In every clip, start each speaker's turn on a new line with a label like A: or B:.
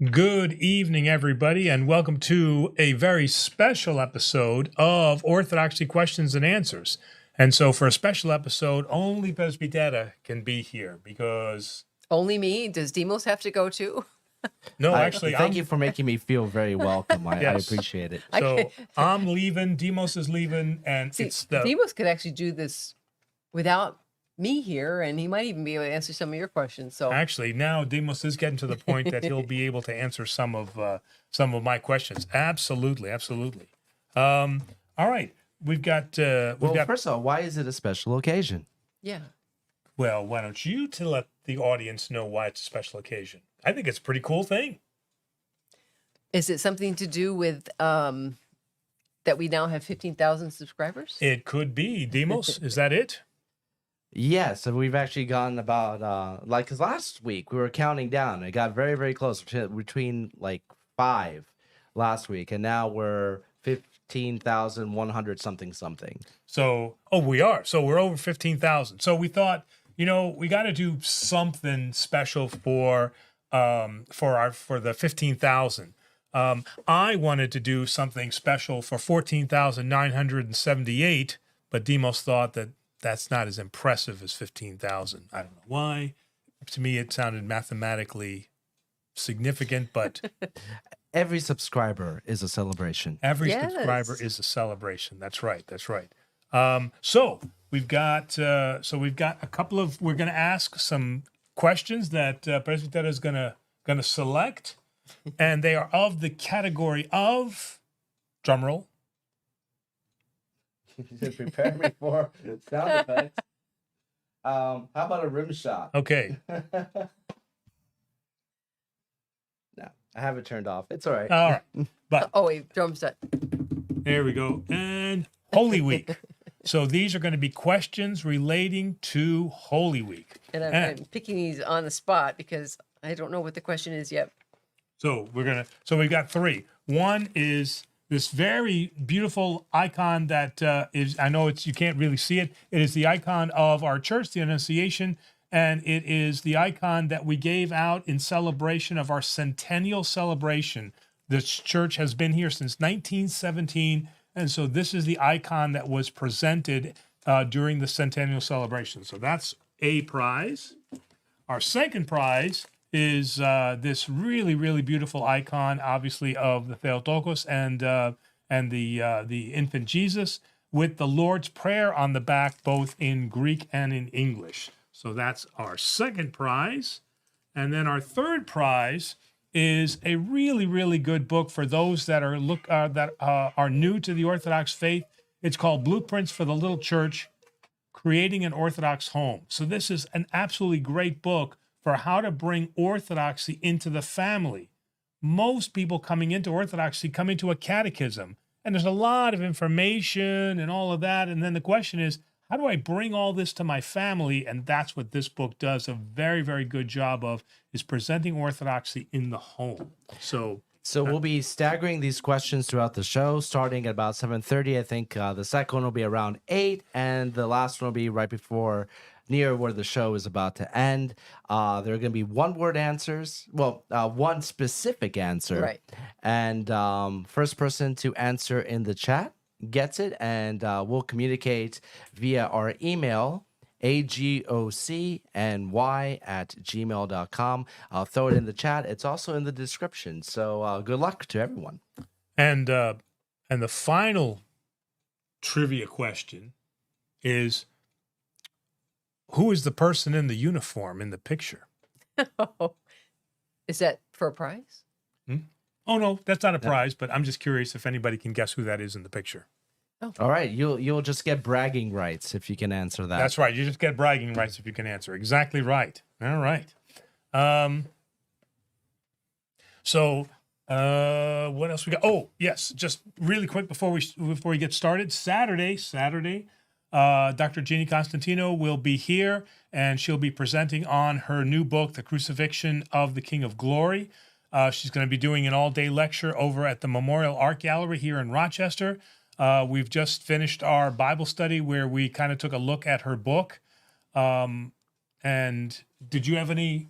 A: Good evening, everybody, and welcome to a very special episode of Orthodoxy Questions and Answers. And so for a special episode, only Presbytera can be here because...
B: Only me? Does Demos have to go too?
A: No, actually,
C: thank you for making me feel very welcome. I
A: Yes.
C: appreciate it.
A: So I'm leaving, Demos is leaving, and
B: See,
A: it's the...
B: Demos could actually do this without me here, and he might even be able to answer some of your questions. So
A: Actually, now Demos is getting to the point that he'll be able to answer some of my questions. Absolutely. All right, we've got...
C: First of all, why is it a special occasion?
B: yeah.
A: Well, why don't you let the audience know why it's a special occasion? I think it's a pretty cool thing.
B: Is it something to do with that we now have 15,000 subscribers?
A: It could be. Demos, is that it?
C: Yeah, so we've actually gotten about, because last week we were counting down. It got very, very close, between like 5 last week, and now we're 15,100 something.
A: So, we are. So we're over 15,000. So we thought, we got to do something special for the 15,000. I wanted to do something special for 14,978, but Demos thought that that's not as impressive as 15,000. I don't know why. To me, it sounded mathematically significant, but
C: Every subscriber is a celebration.
A: every
B: Yes.
A: subscriber is a celebration. That's right. So we've got a couple of. We're going to ask some questions that Presbytera is going to select, and they are of the category of drumroll.
C: You should prepare me for sound effects. How about a rim shot?
A: Okay.
C: No, I have it turned off. It's all right.
A: All right. But
B: Oh, wait, drum set.
A: there we go. And Holy Week. So these are going to be questions relating to Holy Week.
B: And I'm picking these on the spot because I don't know what the question is yet.
A: So we've got 3. One is this very beautiful icon that is, I know you can't really see it. It is the icon of our church, the Annunciation, and it is the icon that we gave out in celebration of our centennial celebration. This church has been here since 1917, and so this is the icon that was presented during the centennial celebration. So that's a prize. Our second prize is this really, really beautiful icon, obviously, of the Theotokos and the infant Jesus, with the Lord's Prayer on the back, both in Greek and in English. So that's our second prize. And then our third prize is a really, really good book for those that are new to the Orthodox faith. It's called Blueprints for the Little Church, Creating an Orthodox Home. So this is an absolutely great book for how to bring orthodoxy into the family. Most people coming into orthodoxy come into a catechism, and there's a lot of information and all of that. And then the question is, how do I bring all this to my family? And that's what this book does a very, very good job of, is presenting orthodoxy in the home. So
C: we'll be staggering these questions throughout the show, starting at about 7:30. I think the second one will be around 8, and the last one will be right before, near where the show is about to end. There are going to be one-word answers. Well, one specific answer.
B: Right.
C: And first person to answer in the chat gets it, and we'll communicate via our email, agocny@gmail.com. I'll throw it in the chat. It's also in the description. So good luck to everyone.
A: And the final trivia question is, who is the person in the uniform in the picture?
B: Is that for a prize?
A: Oh, no, that's not a prize, but I'm just curious if anybody can guess who that is in the picture.
C: All right, you'll just get bragging rights if you can answer that.
A: That's right. You just get bragging rights if you can answer. Exactly right. All right. So what else we got? Oh, yes. Just really quick before we get started. Saturday, Dr. Jeannie Constantino will be here, and she'll be presenting on her new book, The Crucifixion of the King of Glory. She's going to be doing an all-day lecture over at the Memorial Art Gallery here in Rochester. We've just finished our Bible study where we kind of took a look at her book. And did you have any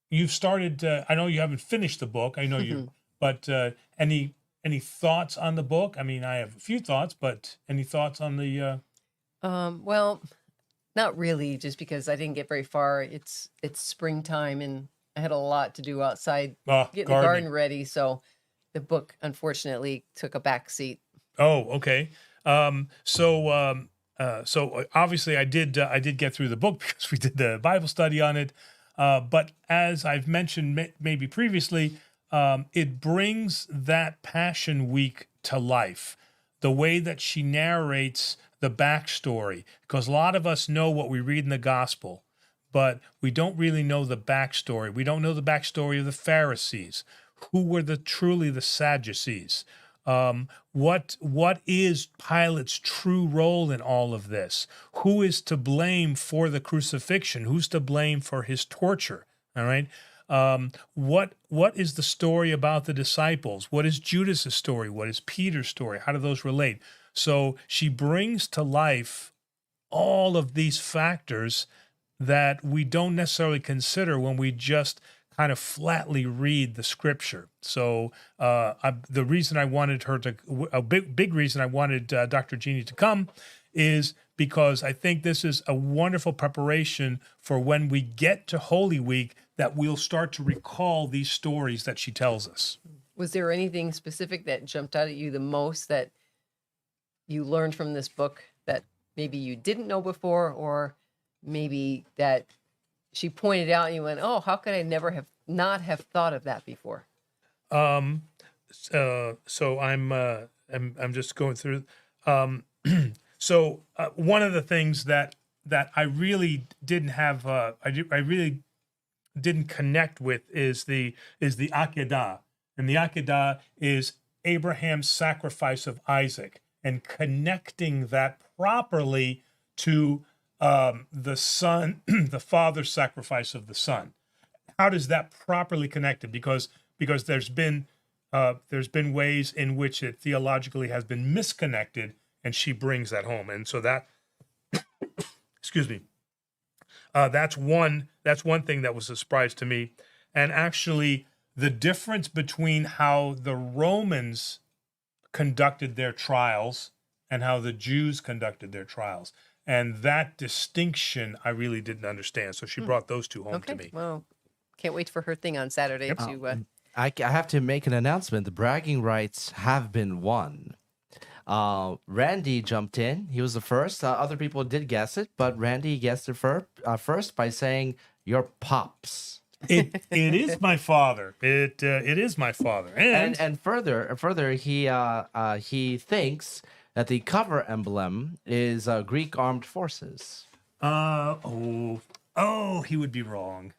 A: you've started. I know you haven't finished the book. I know you, but any thoughts on the book? I mean, I have a few thoughts, but any thoughts on the?
B: Well, not really, just because I didn't get very far. It's springtime and I had a lot to do outside getting the
A: Gardening.
B: garden ready. So the book unfortunately took a back seat.
A: Oh, okay. So obviously I did get through the book because we did the Bible study on it. But as I've mentioned maybe previously, it brings that Passion Week to life. The way that she narrates the backstory, because a lot of us know what we read in the gospel, but we don't really know the backstory. We don't know the backstory of the Pharisees, who were truly the Sadducees. What is Pilate's true role in all of this? Who is to blame for the crucifixion? Who's to blame for his torture? All right. What is the story about the disciples? What is Judas's story? What is Peter's story? How do those relate? So she brings to life all of these factors that we don't necessarily consider when we just kind of flatly read the scripture. So the reason I wanted her to, a big reason I wanted Dr. Jeannie to come is because I think this is a wonderful preparation for when we get to Holy Week, that we'll start to recall these stories that she tells us.
B: Was there anything specific that jumped out at you the most that you learned from this book that maybe you didn't know before, or maybe that she pointed out and you went, oh, how could I not have thought of that before?
A: So I'm just going through. So one of the things that I really didn't have, I really didn't connect with is the Akedah, and the Akedah is Abraham's sacrifice of Isaac, and connecting that properly to the son, the father's sacrifice of the son. How does that properly connect it? Because there's been ways in which it theologically has been misconnected, and she brings that home. And so that, excuse me, that's one thing that was a surprise to me. And actually, the difference between how the Romans conducted their trials and how the Jews conducted their trials. And that distinction I really didn't understand. So she brought those two home to me.
B: Well, can't wait for her thing on Saturday
A: Yep.
B: to
C: I have to make an announcement. The bragging rights have been won. Randy jumped in. He was the first. Other people did guess it, but Randy guessed it first by saying, "Your pops."
A: It is my father. It is my father.
C: And further, he thinks that the cover emblem is Greek armed forces.
A: He would be wrong.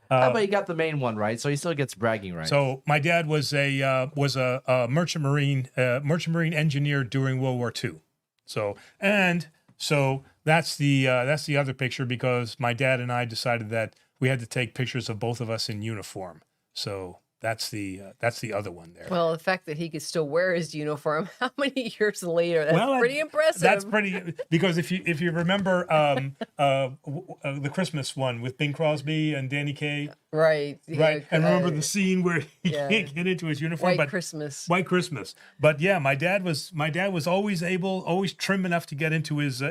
C: But he got the main one right, so he still gets bragging rights.
A: So my dad was a merchant marine engineer during World War II. So that's the other picture, because my dad and I decided that we had to take pictures of both of us in uniform. So that's the other one there.
B: well, the fact that he could still wear his uniform, how many years later? That's pretty impressive.
A: That's pretty, because if you remember the Christmas one with Bing Crosby and Danny Kaye,
B: right.
A: right? And remember
B: uh,
A: the scene where he
B: yeah.
A: can't get into his uniform,
B: White Christmas.
A: White Christmas. But yeah, my dad was always trim enough to get into his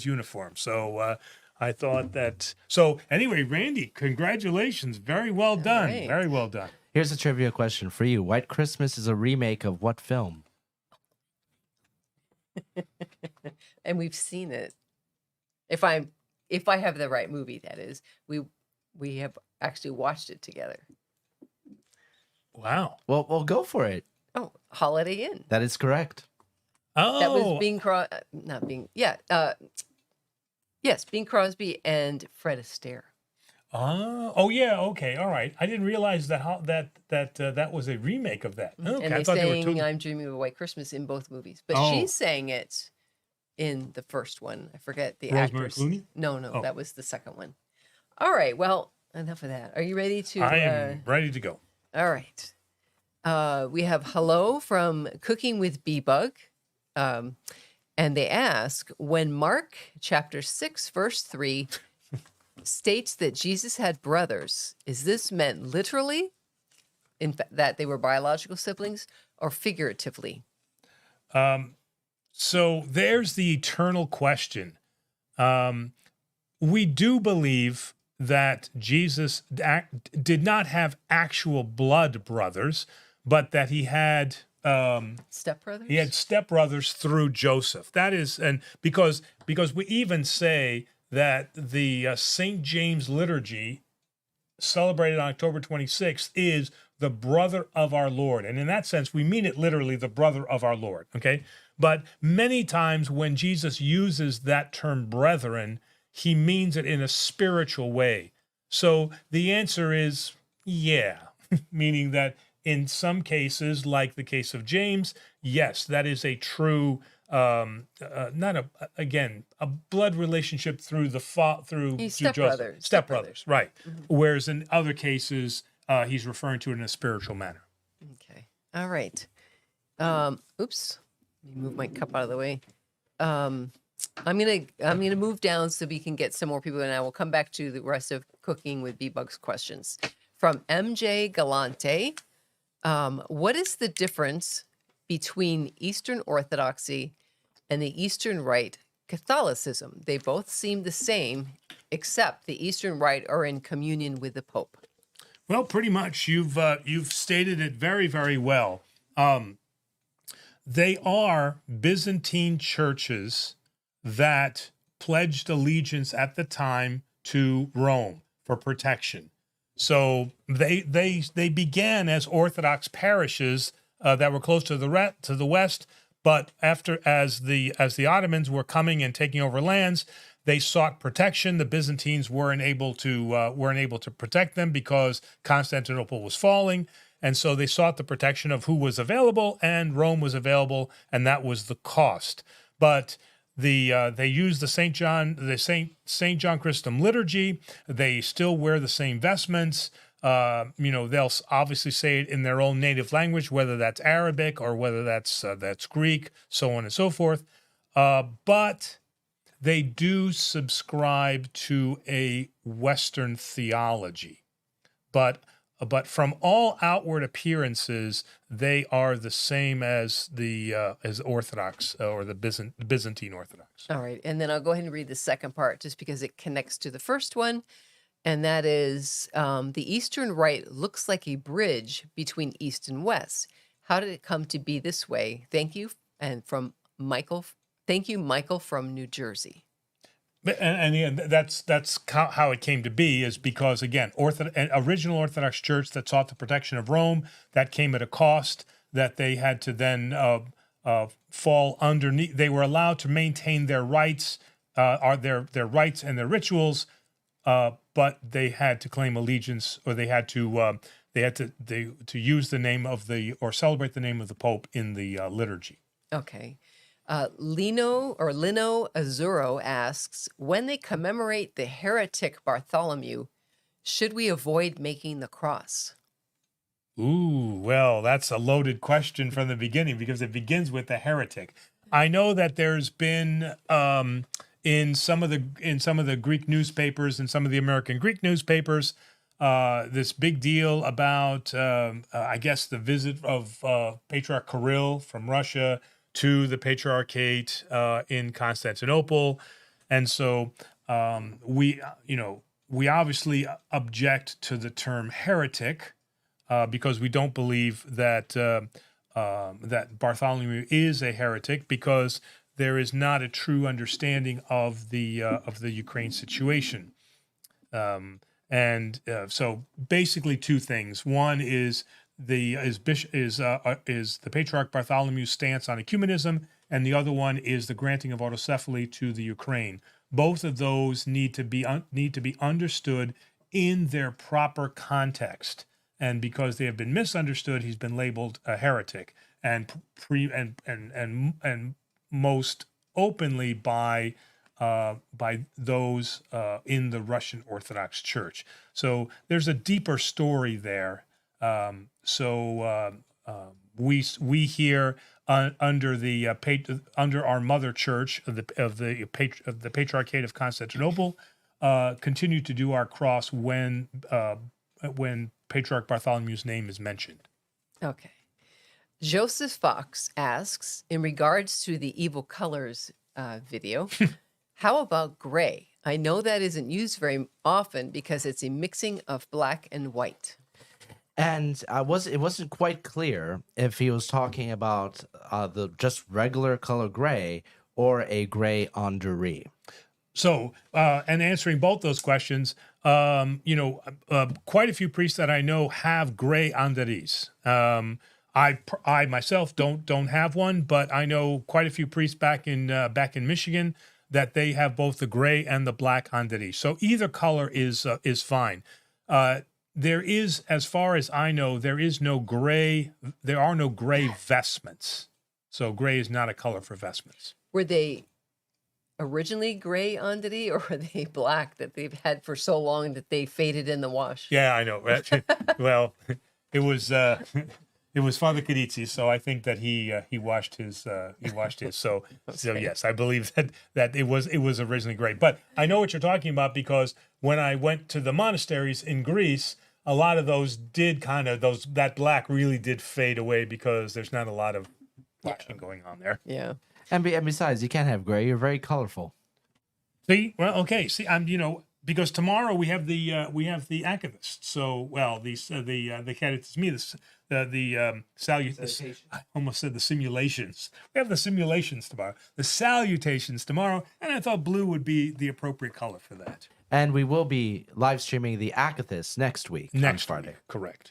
A: uniform. So I thought that. So anyway, Randy, congratulations, very well done,
B: right.
A: very well done.
C: Here's a trivia question for you. White Christmas is a remake of what film?
B: And we've seen it. If I have the right movie, that is, we have actually watched it together.
A: Wow.
C: Well, go for it.
B: Oh, Holiday Inn.
C: That is correct.
A: Oh,
B: That was Bing Crosby and Fred Astaire.
A: Oh yeah, okay, all right. I didn't realize that was a remake of that. Okay,
B: And
A: I
B: they
A: thought
B: sang
A: they were
B: "I'm Dreaming of a White Christmas" in both movies, but
A: Oh.
B: she sang it in the first one. I forget the
A: Rosemary
B: actress.
A: Clooney?
B: No,
A: Oh.
B: that was the second one. All right, well, enough of that. Are you ready to?
A: I am ready to go.
B: All right. We have hello from Cooking with Bee-Bug. And they ask, when Mark chapter 6, verse 3, states that Jesus had brothers. Is this meant literally, that they were biological siblings, or figuratively?
A: So there's the eternal question. We do believe that Jesus did not have actual blood brothers, but that he had
B: Stepbrothers?
A: he had stepbrothers through Joseph. That is, and because we even say that the St. James liturgy, celebrated on October 26th, is the brother of our Lord. And in that sense, we mean it literally, the brother of our Lord, okay? But many times when Jesus uses that term brethren, he means it in a spiritual way. So the answer is yeah, meaning that in some cases, like the case of James, yes, that is a true, not a blood relationship through through
B: He's
A: Joseph.
B: stepbrothers.
A: Stepbrothers, right. Whereas in other cases, he's referring to it in a spiritual manner.
B: Okay. All right. Oops. Let me move my cup out of the way. I'm gonna move down so we can get some more people, and I will come back to the rest of Cooking with B-Bugs questions. From MJ Galante, what is the difference between Eastern Orthodoxy and the Eastern Rite Catholicism? They both seem the same, except the Eastern Rite are in communion with the Pope.
A: Well, pretty much. You've stated it very, very well. They are Byzantine churches that pledged allegiance at the time to Rome for protection. So they began as Orthodox parishes that were close to the west, but as the Ottomans were coming and taking over lands, they sought protection. The Byzantines weren't able to protect them because Constantinople was falling, and so they sought the protection of who was available, and Rome was available, and that was the cost. But they use the St. John Chrysostom liturgy. They still wear the same vestments. They'll obviously say it in their own native language, whether that's Arabic or whether that's Greek, so on and so forth. But they do subscribe to a Western theology. But from all outward appearances, they are the same as the Orthodox or the Byzantine Orthodox.
B: All right. And then I'll go ahead and read the second part just because it connects to the first one. And that is the Eastern Rite looks like a bridge between East and West. How did it come to be this way? Thank you. And from Michael. Thank you, Michael from New Jersey.
A: And that's how it came to be, is because, again, an original Orthodox church that sought the protection of Rome, that came at a cost that they had to then fall underneath. They were allowed to maintain their rights, their rights and their rituals, but they had to claim allegiance, or they had to use the name of or celebrate the name of the Pope in the liturgy.
B: Okay. Lino Azuro asks, when they commemorate the heretic Bartholomew, should we avoid making the cross?
A: Ooh, well, that's a loaded question from the beginning, because it begins with the heretic. I know that there's been in some of the Greek newspapers and some of the American Greek newspapers this big deal about I guess the visit of Patriarch Kirill from Russia to the Patriarchate in Constantinople, and so we obviously object to the term heretic because we don't believe that that Bartholomew is a heretic, because there is not a true understanding of the Ukraine situation, so basically two things. One is the Patriarch Bartholomew's stance on ecumenism, and the other one is the granting of autocephaly to the Ukraine. Both of those need to be understood in their proper context, and because they have been misunderstood, he's been labeled a heretic, and most openly by those in the Russian Orthodox Church. So there's a deeper story there. We here under our mother church of the Patriarchate of Constantinople, continue to do our cross when Patriarch Bartholomew's name is mentioned.
B: Okay. Joseph Fox asks, in regards to the evil colors video, how about gray? I know that isn't used very often because it's a mixing of black and white.
C: And it wasn't quite clear if he was talking about the just regular color gray or a gray underi.
A: So, and answering both those questions, quite a few priests that I know have gray anderis. I myself don't have one, but I know quite a few priests back in Michigan that they have both the gray and the black anderi. So either color is fine. There is, as far as I know, there are no gray vestments. So gray is not a color for vestments.
B: Were they originally gray anderi, or were they black that they've had for so long that they faded in the wash?
A: Yeah, I know. Well, it was Father Carizzi, so I think that he washed his. So yes, I believe that it was originally gray. But I know what you're talking about, because when I went to the monasteries in Greece, a lot of those did that black really did fade away because there's not a lot of washing going on there.
B: Yeah.
C: And besides, you can't have gray. You're very colorful.
A: See, well, okay. See, because tomorrow we have the activists. So, well, the catetism, I almost said the simulations. We have the simulations tomorrow, the salutations tomorrow, and I thought blue would be the appropriate color for that.
C: And we will be live streaming the Akathis next week. On Friday.
A: Correct.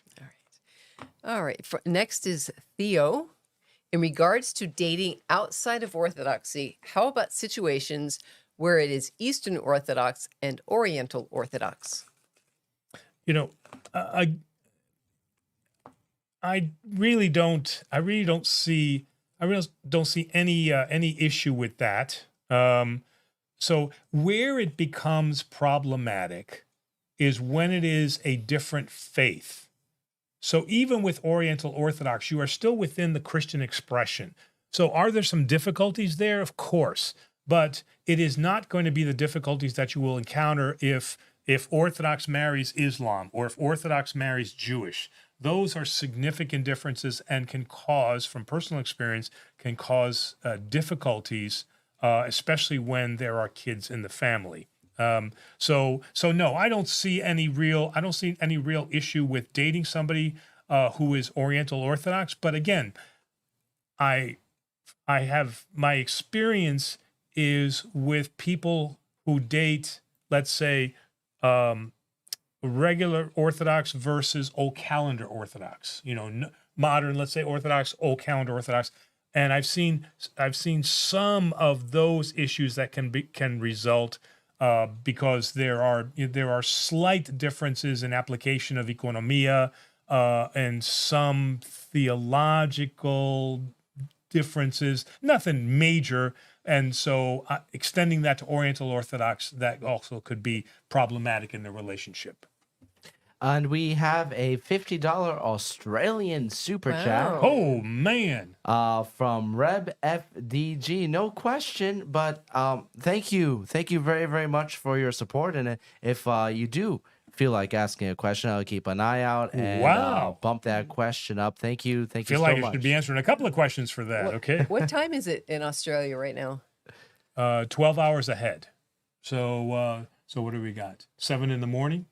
B: All right. Next is Theo. In regards to dating outside of Orthodoxy, how about situations where it is Eastern Orthodox and Oriental Orthodox?
A: I really don't see any issue with that. So where it becomes problematic is when it is a different faith. So even with Oriental Orthodox, you are still within the Christian expression. So are there some difficulties there? Of course, but it is not going to be the difficulties that you will encounter if Orthodox marries Islam or if Orthodox marries Jewish. Those are significant differences and can cause, from personal experience, difficulties, especially when there are kids in the family. So no, I don't see any real issue with dating somebody who is Oriental Orthodox. But again, I have, my experience is with people who date, let's say, regular Orthodox versus Old Calendar Orthodox. Modern, let's say, Orthodox, Old Calendar Orthodox. And I've seen some of those issues that can result. Because there are slight differences in application of economia and some theological differences, nothing major. And so extending that to Oriental Orthodox, that also could be problematic in the relationship.
C: And we have a $50 Australian super chat.
A: Oh, man.
C: From Reb FDG. No question, but thank you. Thank you very, very much for your support. And if you do feel like asking a question, I'll keep an eye out and bump that question up. Thank you. Thank you so much. I feel like you
A: should be answering a couple of questions for that, okay?
B: What time is it in Australia right now?
A: 12 hours ahead. So what do we got? 7 in the morning?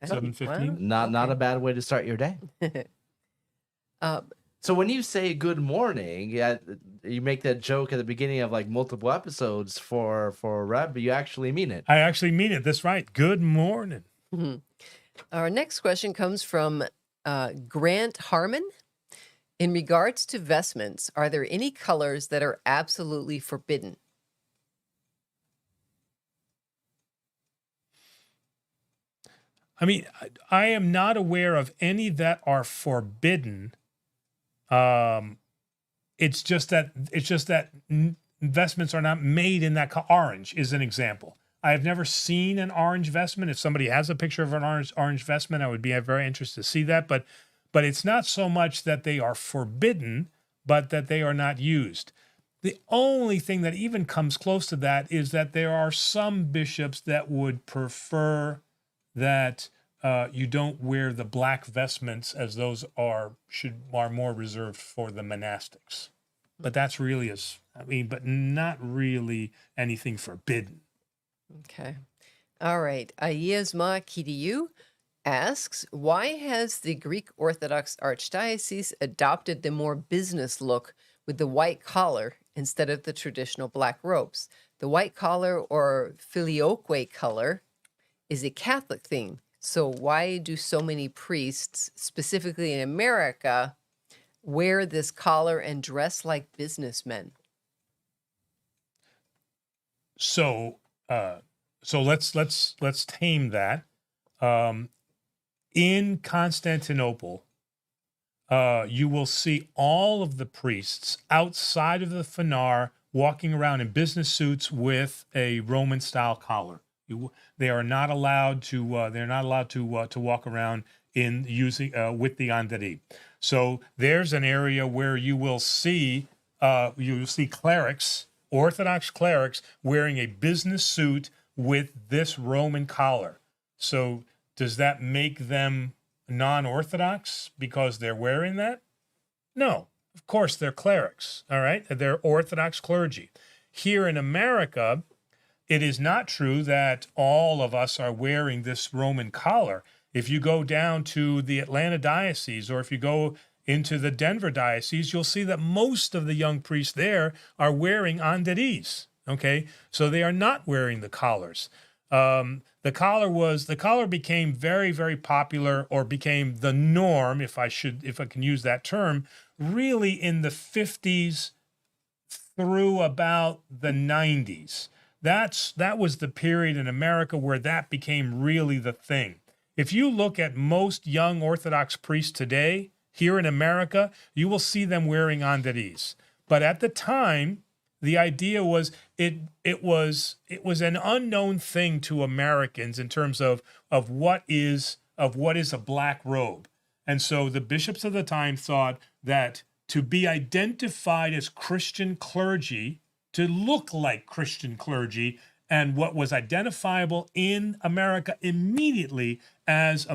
A: 7:15.
C: Not a bad way to start your day. So when you say good morning, you make that joke at the beginning of like multiple episodes for Reb, but you actually mean it.
A: I actually mean it. That's right. Good morning.
B: Mm-hmm. Our next question comes from Grant Harmon. In regards to vestments, are there any colors that are absolutely forbidden?
A: I mean, I am not aware of any that are forbidden. It's just that vestments are not made in that orange is an example. I have never seen an orange vestment. If somebody has a picture of an orange vestment, I would be very interested to see that. But it's not so much that they are forbidden, but that they are not used. The only thing that even comes close to that is that there are some bishops that would prefer that you don't wear the black vestments, as those are more reserved for the monastics. But that's really but not really anything forbidden.
B: Okay. All right. Ayesma Kidiyu asks, why has the Greek Orthodox Archdiocese adopted the more business look with the white collar instead of the traditional black robes? The white collar, or filioque color, is a Catholic thing. So why do so many priests, specifically in America, wear this collar and dress like businessmen?
A: So let's tame that. In Constantinople, you will see all of the priests outside of the fanar walking around in business suits with a Roman style collar. They are not allowed to. They're not allowed to walk around in using with the andari. So there's an area where you will see clerics, Orthodox clerics, wearing a business suit with this Roman collar. So does that make them non-Orthodox because they're wearing that? No, of course they're clerics. All right, they're Orthodox clergy. Here in America, it is not true that all of us are wearing this Roman collar. If you go down to the Atlanta diocese, or if you go into the Denver diocese, you'll see that most of the young priests there are wearing andaris. Okay, so they are not wearing the collars. The collar became very, very popular, or became the norm, if I can use that term, really in the 50s through about the 90s. That was the period in America where that became really the thing. If you look at most young Orthodox priests today here in America, you will see them wearing andaris. But at the time, the idea was it was an unknown thing to Americans in terms of what is a black robe. And so the bishops of the time thought that to be identified as Christian clergy, to look like Christian clergy, and what was identifiable in America immediately as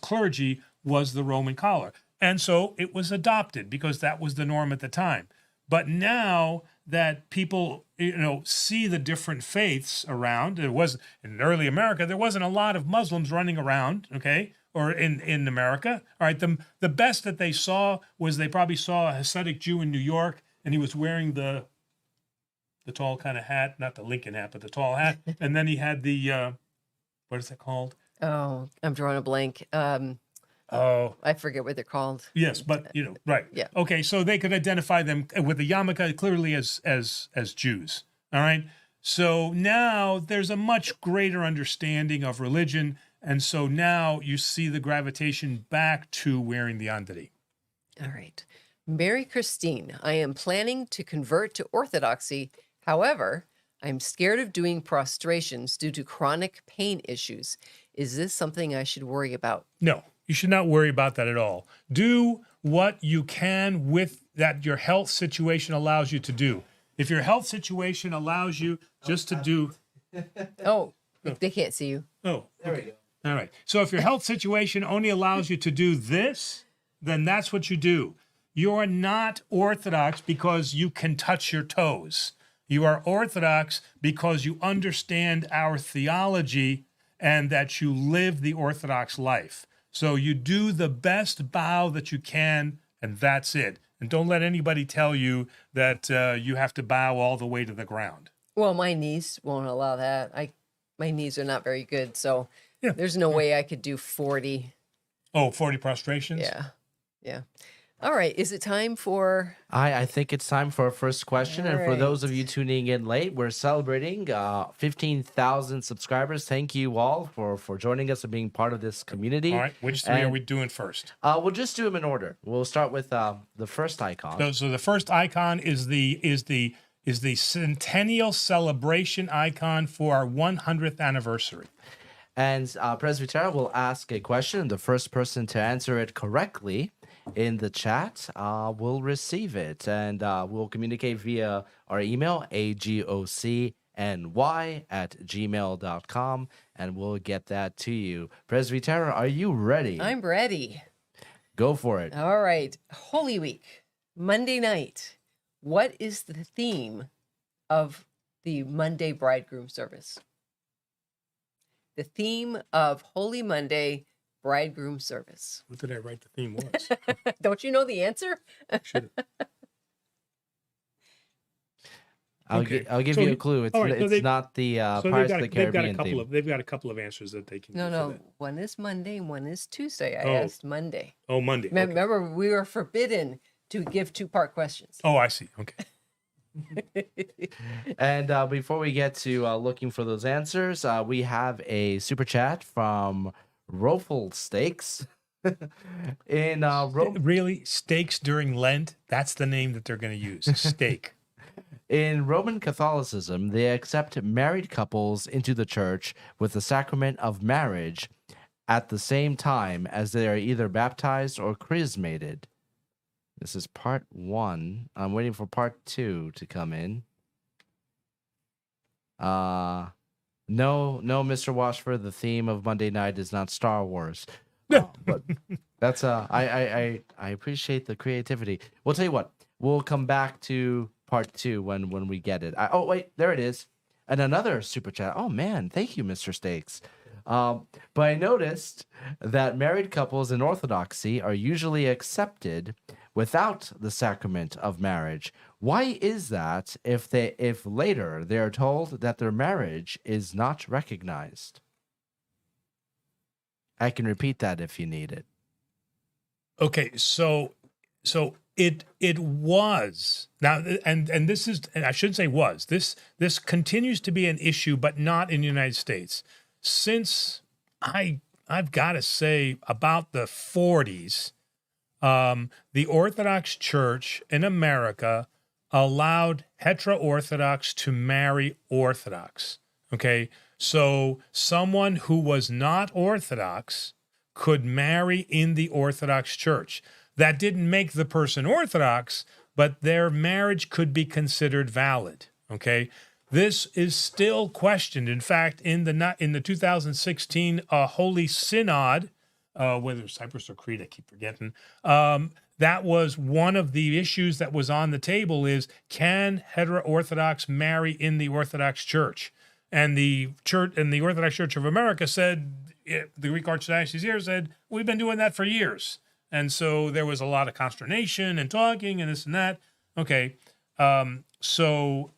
A: clergy was the Roman collar. And so it was adopted because that was the norm at the time. But now that people, see the different faiths around, in early America, there wasn't a lot of Muslims running around, okay, or in America. All right, the best that they saw was they probably saw a Hasidic Jew in New York, and he was wearing the tall kind of hat, not the Lincoln hat, but the tall hat, and then he had the what is that called?
B: Oh, I'm drawing a blank. I forget what they're called.
A: Yes, but right.
B: Yeah.
A: Okay, so they could identify them with the yarmulke clearly as Jews. All right. So now there's a much greater understanding of religion, and so now you see the gravitation back to wearing the andari.
B: All right. Mary Christine, I am planning to convert to Orthodoxy. However, I'm scared of doing prostrations due to chronic pain issues. Is this something I should worry about?
A: No, you should not worry about that at all. Do what you can with that your health situation allows you to do. If your health situation allows you just to do...
B: Oh, they can't see you.
A: Oh, there we go. All right. So if your health situation only allows you to do this, then that's what you do. You are not Orthodox because you can touch your toes. You are Orthodox because you understand our theology and that you live the Orthodox life. So you do the best bow that you can, and that's it. And don't let anybody tell you that you have to bow all the way to the ground.
B: Well, my knees won't allow that. My knees are not very good, so
A: Yeah.
B: there's no way I could do 40.
A: Oh, 40 prostrations?
B: Yeah. All right. Is it time for...
C: I think it's time for our first question.
B: All
C: And for those of
B: right.
C: you tuning in late, we're celebrating 15,000 subscribers. Thank you all for joining us and being part of this community.
A: All right. Which three are
C: And,
A: we doing first?
C: We'll just do them in order. We'll start with the first icon.
A: So the first icon is the centennial celebration icon for our 100th anniversary.
C: And Presbytera will ask a question. The first person to answer it correctly in the chat will receive it, and we'll communicate via our email, agocny@gmail.com, and we'll get that to you. Presbytera, are you ready?
B: I'm ready.
C: Go for it.
B: All right. Holy Week, Monday night. What is the theme of the Monday bridegroom service? The theme of Holy Monday bridegroom service.
A: What did I write the theme was?
B: Don't you know the answer?
A: Should
C: I'll
A: Okay.
C: give
A: So
C: you a
A: you-
C: clue. It's
A: all right, so
C: it's
A: they-
C: not the
A: so
C: Pirates of the Caribbean theme.
A: they've got a couple of answers that they can.
B: No,
A: do for
B: no.
A: that.
B: One is Monday and one is Tuesday. I
A: Oh.
B: asked Monday.
A: Oh, Monday. Okay.
B: Remember, we were forbidden to give two-part questions.
A: Oh, I see. Okay.
C: And before we get to looking for those answers, we have a super chat from Rofel Steaks. In
A: Really, steaks during Lent? That's the name that they're going to use. Steak.
C: In Roman Catholicism, they accept married couples into the church with the sacrament of marriage at the same time as they are either baptized or chrismated. This is part 1. I'm waiting for part 2 to come in. No, Mr. Washford, the theme of Monday night is not Star Wars. But that's I appreciate the creativity. We'll tell you what. We'll come back to part 2 when we get it. Oh wait, there it is. And another super chat. Oh man, thank you, Mr. Steaks. But I noticed that married couples in Orthodoxy are usually accepted without the sacrament of marriage. Why is that if later they are told that their marriage is not recognized? I can repeat that if you need it.
A: Okay, so it was now, and this is, and I shouldn't say was, this continues to be an issue, but not in the United States. Since I've got to say about the 40s, the Orthodox Church in America allowed hetero-Orthodox to marry Orthodox. Okay, so someone who was not Orthodox could marry in the Orthodox Church. That didn't make the person Orthodox, but their marriage could be considered valid. Okay, this is still questioned. In fact, in the 2016 Holy Synod, whether it's Cyprus or Crete, I keep forgetting. That was one of the issues that was on the table: is can hetero-Orthodox marry in the Orthodox Church? And the church and the Orthodox Church of America said, the Greek Archdiocese here said, we've been doing that for years. And so there was a lot of consternation and talking and this and that. Okay. So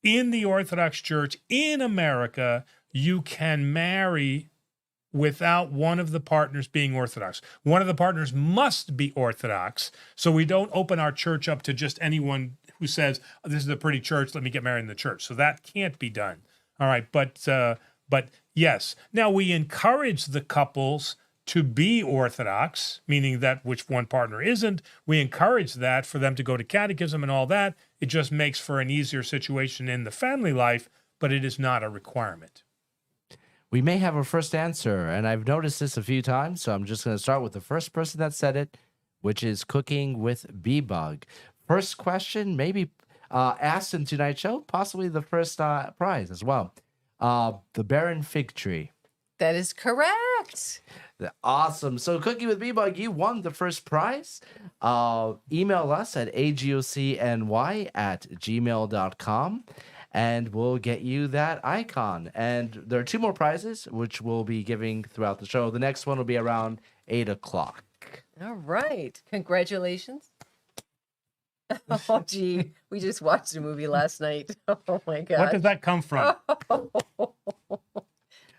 A: in the Orthodox Church in America, you can marry without one of the partners being Orthodox. One of the partners must be Orthodox. So we don't open our church up to just anyone who says, this is a pretty church, let me get married in the church. So that can't be done. All right. But yes. Now we encourage the couples to be Orthodox, meaning that which one partner isn't. We encourage that for them to go to catechism and all that. It just makes for an easier situation in the family life, but it is not a requirement.
C: We may have a first answer, and I've noticed this a few times, so I'm just going to start with the first person that said it, which is cooking with B-Bug. First question, maybe asked in tonight's show, possibly the first prize as well. The barren fig tree.
B: That is correct.
C: Awesome. So Cooking with B-Bug, you won the first prize. Email us at agocny@gmail.com. And we'll get you that icon. And there are 2 more prizes, which we'll be giving throughout the show. The next one will be around 8 o'clock.
B: All right. Congratulations. Oh, gee. We just watched a movie last night. Oh, my God.
A: What does that come from?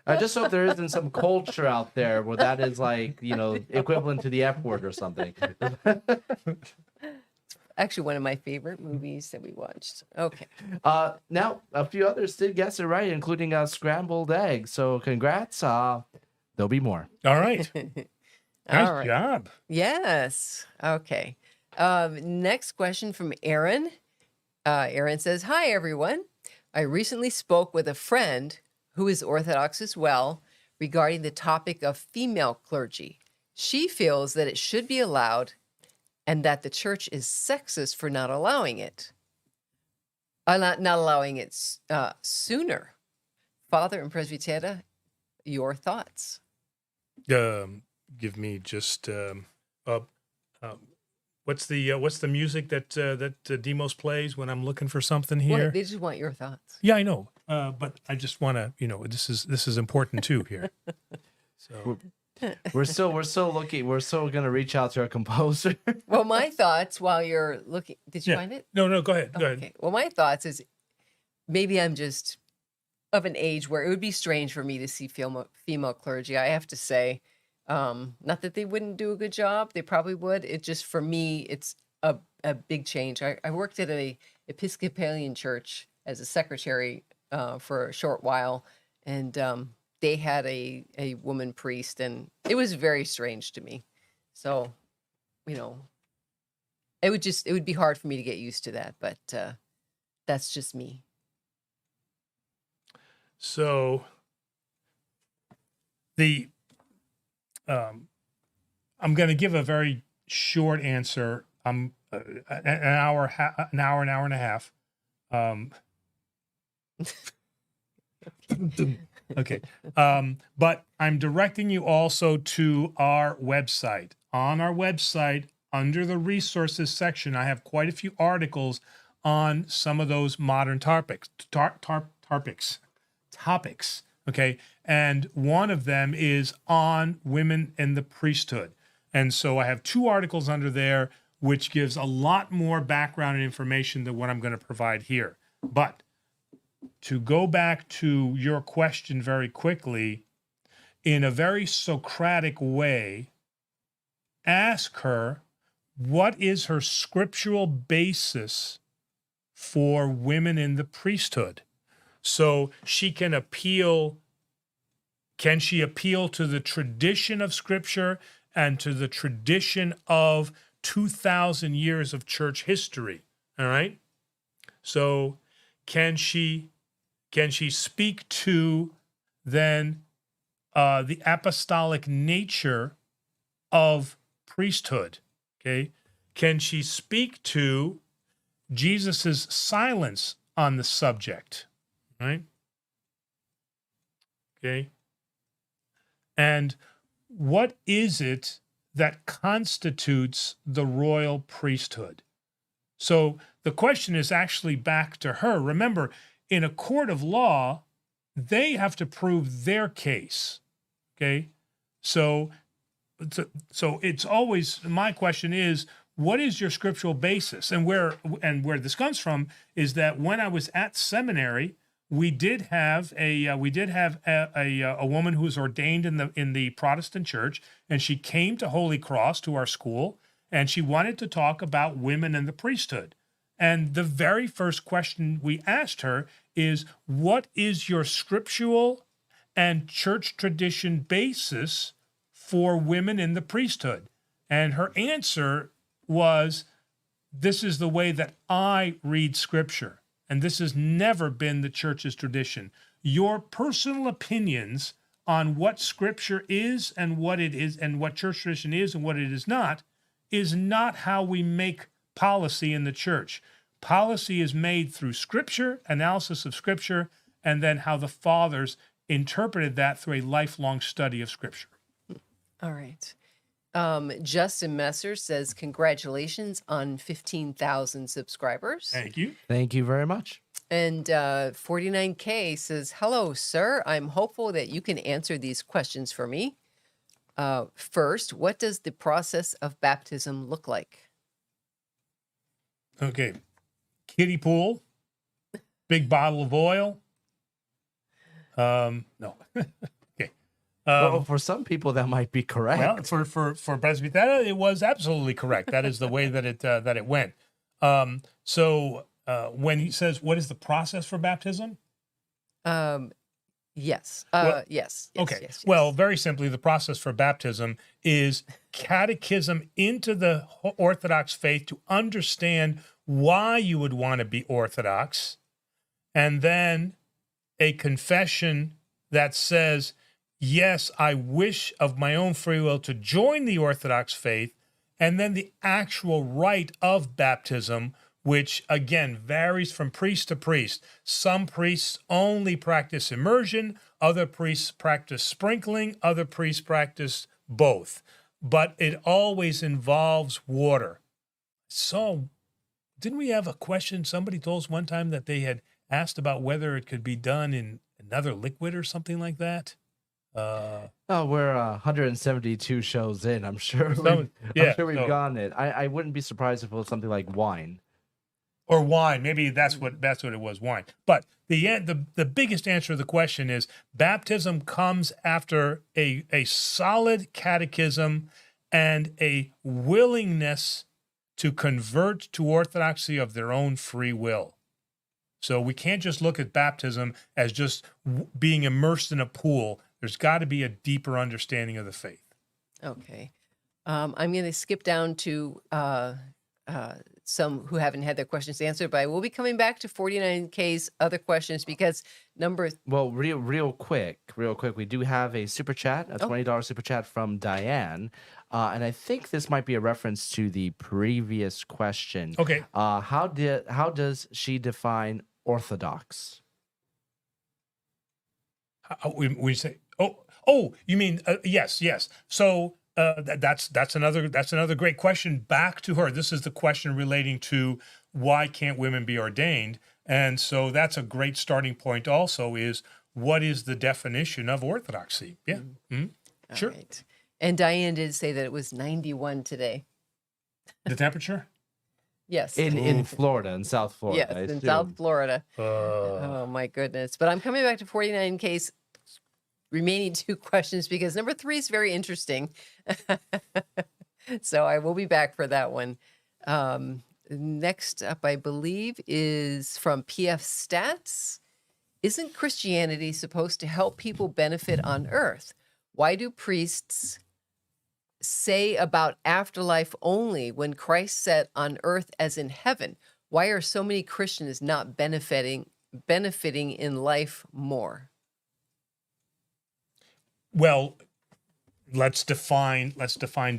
C: I just hope there isn't some culture out there where that is like, equivalent to the F word or something.
B: Actually, one of my favorite movies that we watched. Okay.
C: Now, a few others did guess it right, including scrambled eggs. So congrats. There'll be more.
A: All right. Nice
B: All right.
A: job.
B: Yes. Okay. Next question from Aaron. Aaron says, "Hi, everyone. I recently spoke with a friend who is Orthodox as well regarding the topic of female clergy. She feels that it should be allowed and that the church is sexist for not allowing it. Not allowing it sooner. Father and Presbytera, your thoughts?
A: Give me just what's the music that Demos plays when I'm looking for something here?
B: Well, they just want your thoughts.
A: Yeah, I know, but I just want to, this is important too here. So
C: We're still looking. We're still gonna reach out to our composer.
B: Well, my thoughts while you're looking. Did you find it?
A: No, go ahead. Go ahead.
B: Okay. Well, my thoughts is maybe I'm just of an age where it would be strange for me to see female clergy. I have to say, not that they wouldn't do a good job. They probably would. It just, for me, it's a big change. I worked at a Episcopalian church as a secretary for a short while, and they had a woman priest, and it was very strange to me. So, it would be hard for me to get used to that, but that's just me.
A: So I'm going to give a very short answer. An hour and a half. Okay. But I'm directing you also to our website. On our website, under the resources section, I have quite a few articles on some of those modern topics. Okay. And one of them is on women in the priesthood. And so I have 2 articles under there, which gives a lot more background and information than what I'm going to provide here. But to go back to your question very quickly, in a very Socratic way, ask her what is her scriptural basis for women in the priesthood. So she can appeal. Can she appeal to the tradition of Scripture and to the tradition of 2,000 years of church history? All right. So can she speak to then the apostolic nature of priesthood? Okay. Can she speak to Jesus's silence on the subject? Right. Okay. And what is it that constitutes the royal priesthood? So the question is actually back to her. Remember, in a court of law, they have to prove their case. Okay. So it's always, my question is, what is your scriptural basis? And where this comes from is that when I was at seminary, we did have a woman who was ordained in the Protestant church, and she came to Holy Cross, to our school, and she wanted to talk about women in the priesthood. And the very first question we asked her is, what is your scriptural and church tradition basis for women in the priesthood? And her answer was, this is the way that I read scripture. And this has never been the church's tradition. Your personal opinions on what scripture is and what it is and what church tradition is and what it is not how we make policy in the church. Policy is made through scripture, analysis of scripture, and then how the fathers interpreted that through a lifelong study of scripture.
B: All right. Justin Messer says, congratulations on 15,000 subscribers.
A: Thank you.
C: Thank you very much.
B: And 49K says, hello, sir. I'm hopeful that you can answer these questions for me. First, what does the process of baptism look like?
A: Okay. Kiddie pool, big bottle of oil. No. Okay.
C: Well, for some people, that might be correct.
A: Well, for Presbytera, it was absolutely correct. That is the way that it went. So when he says, "What is the process for baptism?"
B: Yes. Yes.
A: Okay.
B: Yes.
A: Well, very simply, the process for baptism is catechism into the Orthodox faith to understand why you would want to be Orthodox, and then a confession that says, yes, I wish of my own free will to join the Orthodox faith, and then the actual rite of baptism, which again varies from priest to priest. Some priests only practice immersion, other priests practice sprinkling, other priests practice both. But it always involves water. So, didn't we have a question? Somebody told us one time that they had asked about whether it could be done in another liquid or something like that.
C: Oh, we're 172 shows in. I'm sure
A: yeah,
C: we've
A: so-
C: gotten it. I wouldn't be surprised if it was something like wine.
A: Or wine. Maybe that's what it was, wine. But the biggest answer to the question is baptism comes after a solid catechism and a willingness to convert to Orthodoxy of their own free will. So we can't just look at baptism as just being immersed in a pool. There's got to be a deeper understanding of the faith.
B: Okay. I'm going to skip down to some who haven't had their questions answered, but I will be coming back to 49K's other questions because
C: Well, real quick, we do have a super chat, a $20 super chat from Diane, and I think this might be a reference to the previous question.
A: Okay.
C: How does she define Orthodox?
A: We say, you mean yes. So that's another great question. Back to her. This is the question relating to why can't women be ordained, and so that's a great starting point. Also, is what is the definition of orthodoxy? Yeah, sure.
B: All right. And Diane did say that it was 91 today.
A: The temperature.
B: Yes.
C: In Florida, in South Florida.
B: Yes,
C: I
B: in
C: assume.
B: South Florida. Oh my goodness. But I'm coming back to 49K's remaining two questions because number 3 is very interesting. So I will be back for that one. Next up, I believe, is from PF Stats. Isn't Christianity supposed to help people benefit on earth? Why do priests say about afterlife only when Christ said on earth as in heaven? Why are so many Christians not benefiting in life more?
A: Well, let's define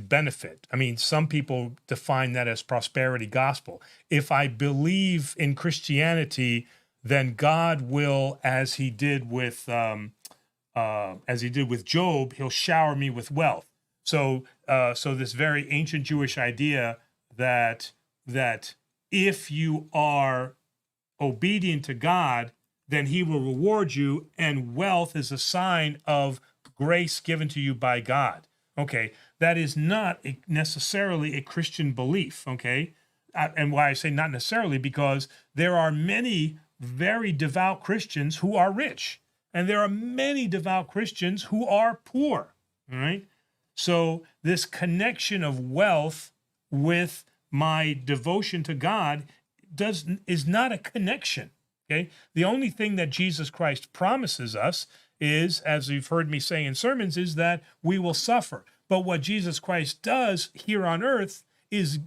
A: benefit. I mean, some people define that as prosperity gospel. If I believe in Christianity, then God will, as he did with Job, he'll shower me with wealth. So this very ancient Jewish idea that if you are obedient to God, then he will reward you, and wealth is a sign of grace given to you by God. Okay, that is not necessarily a Christian belief, okay? And why I say not necessarily, because there are many very devout Christians who are rich, and there are many devout Christians who are poor, all right? So this connection of wealth with my devotion to God is not a connection, okay? The only thing that Jesus Christ promises us is, as you've heard me say in sermons, is that we will suffer. But what Jesus Christ does here on earth is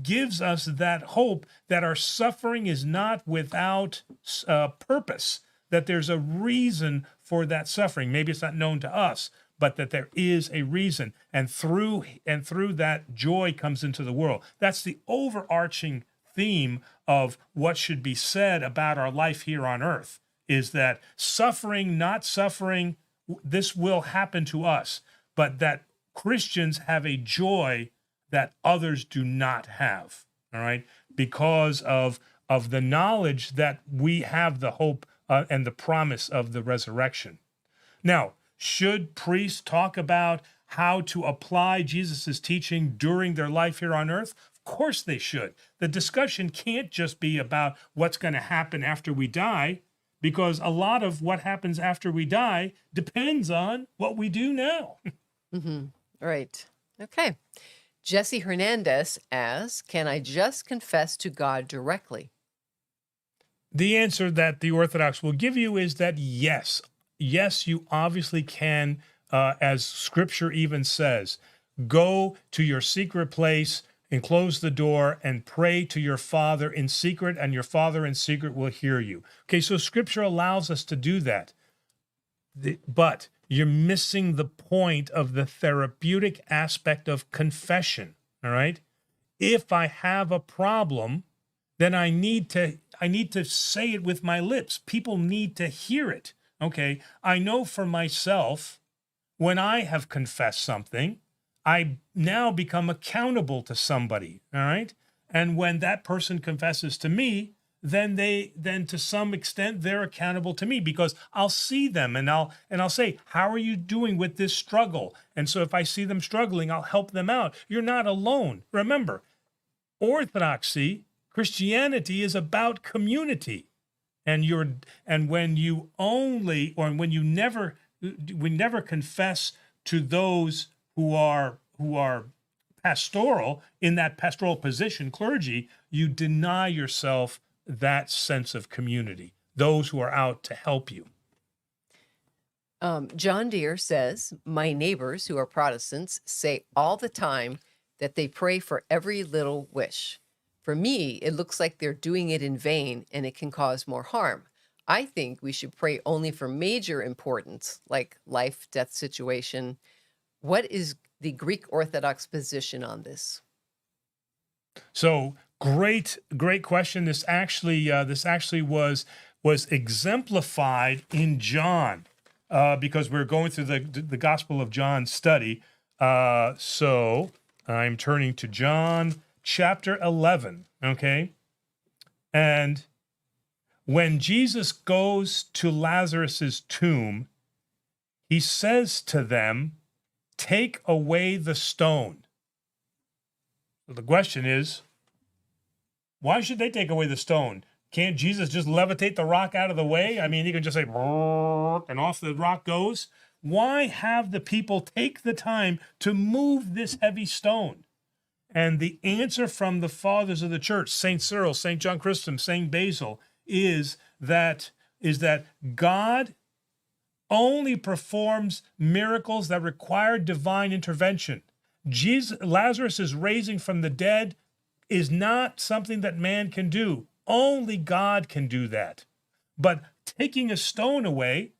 A: gives us that hope that our suffering is not without purpose, that there's a reason for that suffering. Maybe it's not known to us, but that there is a reason, and through that joy comes into the world. That's the overarching theme of what should be said about our life here on earth, is that suffering, not suffering, this will happen to us, but that Christians have a joy that others do not have, all right, because of the knowledge that we have the hope and the promise of the resurrection. Now, should priests talk about how to apply Jesus's teaching during their life here on earth? Of course they should. The discussion can't just be about what's going to happen after we die, because a lot of what happens after we die depends on what we do now.
B: Right. Okay. Jesse Hernandez asks, can I just confess to God directly?
A: The answer that the Orthodox will give you is that yes. Yes, you obviously can, as Scripture even says, go to your secret place and close the door and pray to your Father in secret, and your Father in secret will hear you. Okay, so Scripture allows us to do that. But you're missing the point of the therapeutic aspect of confession. All right. If I have a problem, then I need to say it with my lips. People need to hear it. Okay. I know for myself, when I have confessed something, I now become accountable to somebody. All right. And when that person confesses to me, then to some extent they're accountable to me, because I'll see them and I'll say, how are you doing with this struggle? And so if I see them struggling, I'll help them out. You're not alone. Remember, Orthodoxy, Christianity, is about community. And when you only, or when you never, we never confess to those who are pastoral, in that pastoral position, clergy, you deny yourself that sense of community, those who are out to help you.
B: John Deere says, my neighbors who are Protestants say all the time that they pray for every little wish. For me, it looks like they're doing it in vain and it can cause more harm. I think we should pray only for major importance, like life, death situation. What is the Greek Orthodox position on this?
A: So great question. This actually was exemplified in John, because we're going through the Gospel of John study. So I'm turning to John chapter 11. Okay, and when Jesus goes to Lazarus's tomb, he says to them, "Take away the stone." So the question is, why should they take away the stone? Can't Jesus just levitate the rock out of the way? I mean, he can just say, and off the rock goes. Why have the people take the time to move this heavy stone? And the answer from the fathers of the church, St. Cyril, St. John Chrysostom, St. Basil, is that God only performs miracles that require divine intervention. Lazarus' raising from the dead is not something that man can do. Only God can do that. But taking a stone away,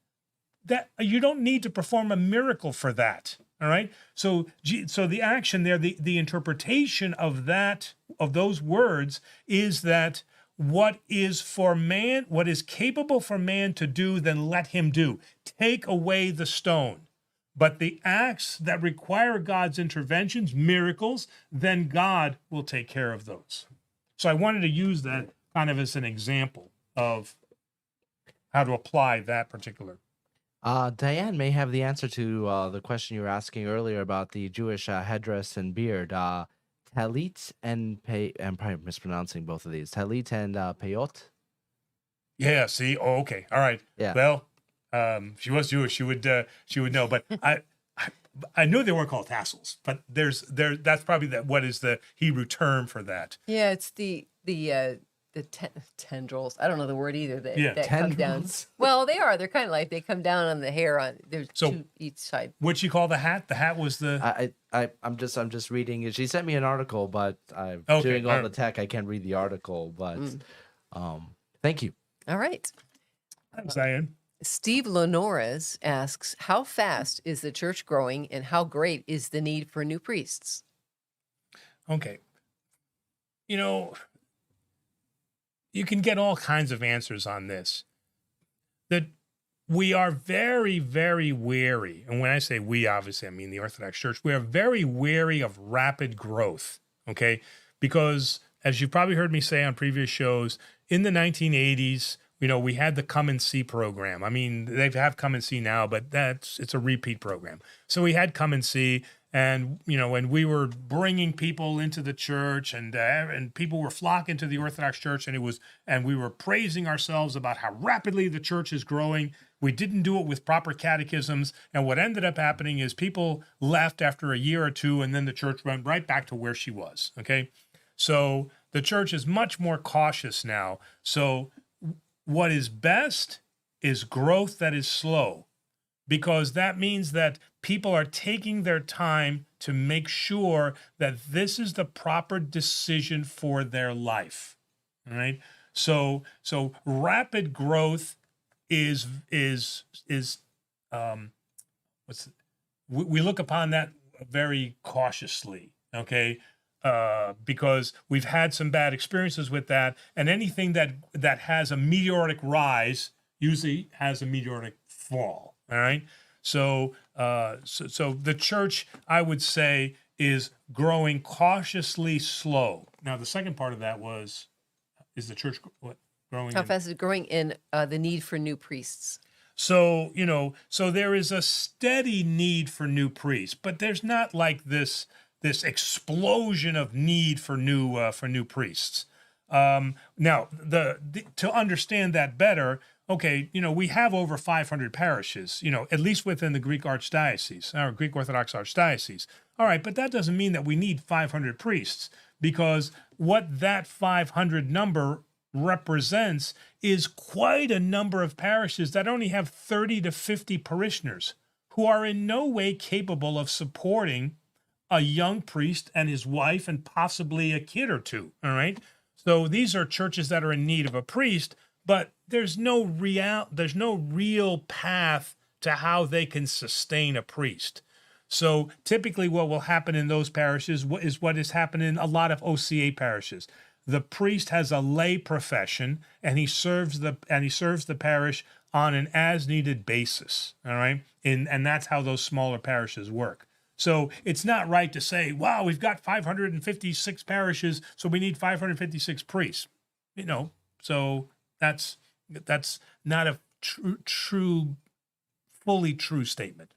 A: that you don't need to perform a miracle for that. All right. So the action there, the interpretation of those words is that what is capable for man to do, then let him do. Take away the stone. But the acts that require God's interventions, miracles, then God will take care of those. So I wanted to use that kind of as an example of how to apply that particular.
C: Diane may have the answer to the question you were asking earlier about the Jewish headdress and beard. Talit and I'm probably mispronouncing both of these. Talit and peyot.
A: Yeah. See. Oh, okay. All right.
C: Yeah.
A: Well, she was Jewish. She would know. But I knew they weren't called tassels. But that's probably what is the Hebrew term for that.
B: Yeah, it's the tendrils. I don't know the word either. That come down.
C: Tendrils?
B: Well, they are. They're kind of like they come down on the hair. There's two each side.
A: What'd you call the hat? The hat was the.
C: I'm just reading it. She sent me an article, but I'm doing all the tech. I can't read the article, but thank you.
B: All right.
A: Thanks, Diane.
B: Steve Lenores asks, how fast is the church growing and how great is the need for new priests?
A: Okay. You can get all kinds of answers on this. That we are very, very wary. And when I say we, obviously, I mean the Orthodox Church. We are very wary of rapid growth, okay? Because, as you've probably heard me say on previous shows, in the 1980s, we had the Come and See program. I mean, they have Come and See now, but it's a repeat program. So we had Come and See, and and we were bringing people into the church, and people were flocking to the Orthodox Church, and we were praising ourselves about how rapidly the church is growing. We didn't do it with proper catechisms, and what ended up happening is people left after a year or two, and then the church went right back to where she was. Okay, so the church is much more cautious now. So what is best is growth that is slow, because that means that people are taking their time to make sure that this is the proper decision for their life. All right. So rapid growth we look upon that very cautiously. Okay. because we've had some bad experiences with that, and anything that has a meteoric rise usually has a meteoric fall. All right, so so the church, I would say, is growing cautiously slow. Now, the second part of that is the church what growing?
B: How fast is it growing in the need for new priests?
A: So, so there is a steady need for new priests, but there's not like this explosion of need for new priests. Now, to understand that better, okay, we have over 500 parishes, at least within the Greek Archdiocese, or Greek Orthodox Archdiocese. All right, but that doesn't mean that we need 500 priests, because what that 500 number represents is quite a number of parishes that only have 30 to 50 parishioners who are in no way capable of supporting a young priest and his wife and possibly a kid or two. All right. So these are churches that are in need of a priest, but there's no real path to how they can sustain a priest. So typically what will happen in those parishes is what is happening in a lot of OCA parishes. The priest has a lay profession, and he serves the parish on an as-needed basis. All right, and that's how those smaller parishes work. So it's not right to say, "Wow, we've got 556 parishes, so we need 556 priests." So that's not a fully true statement.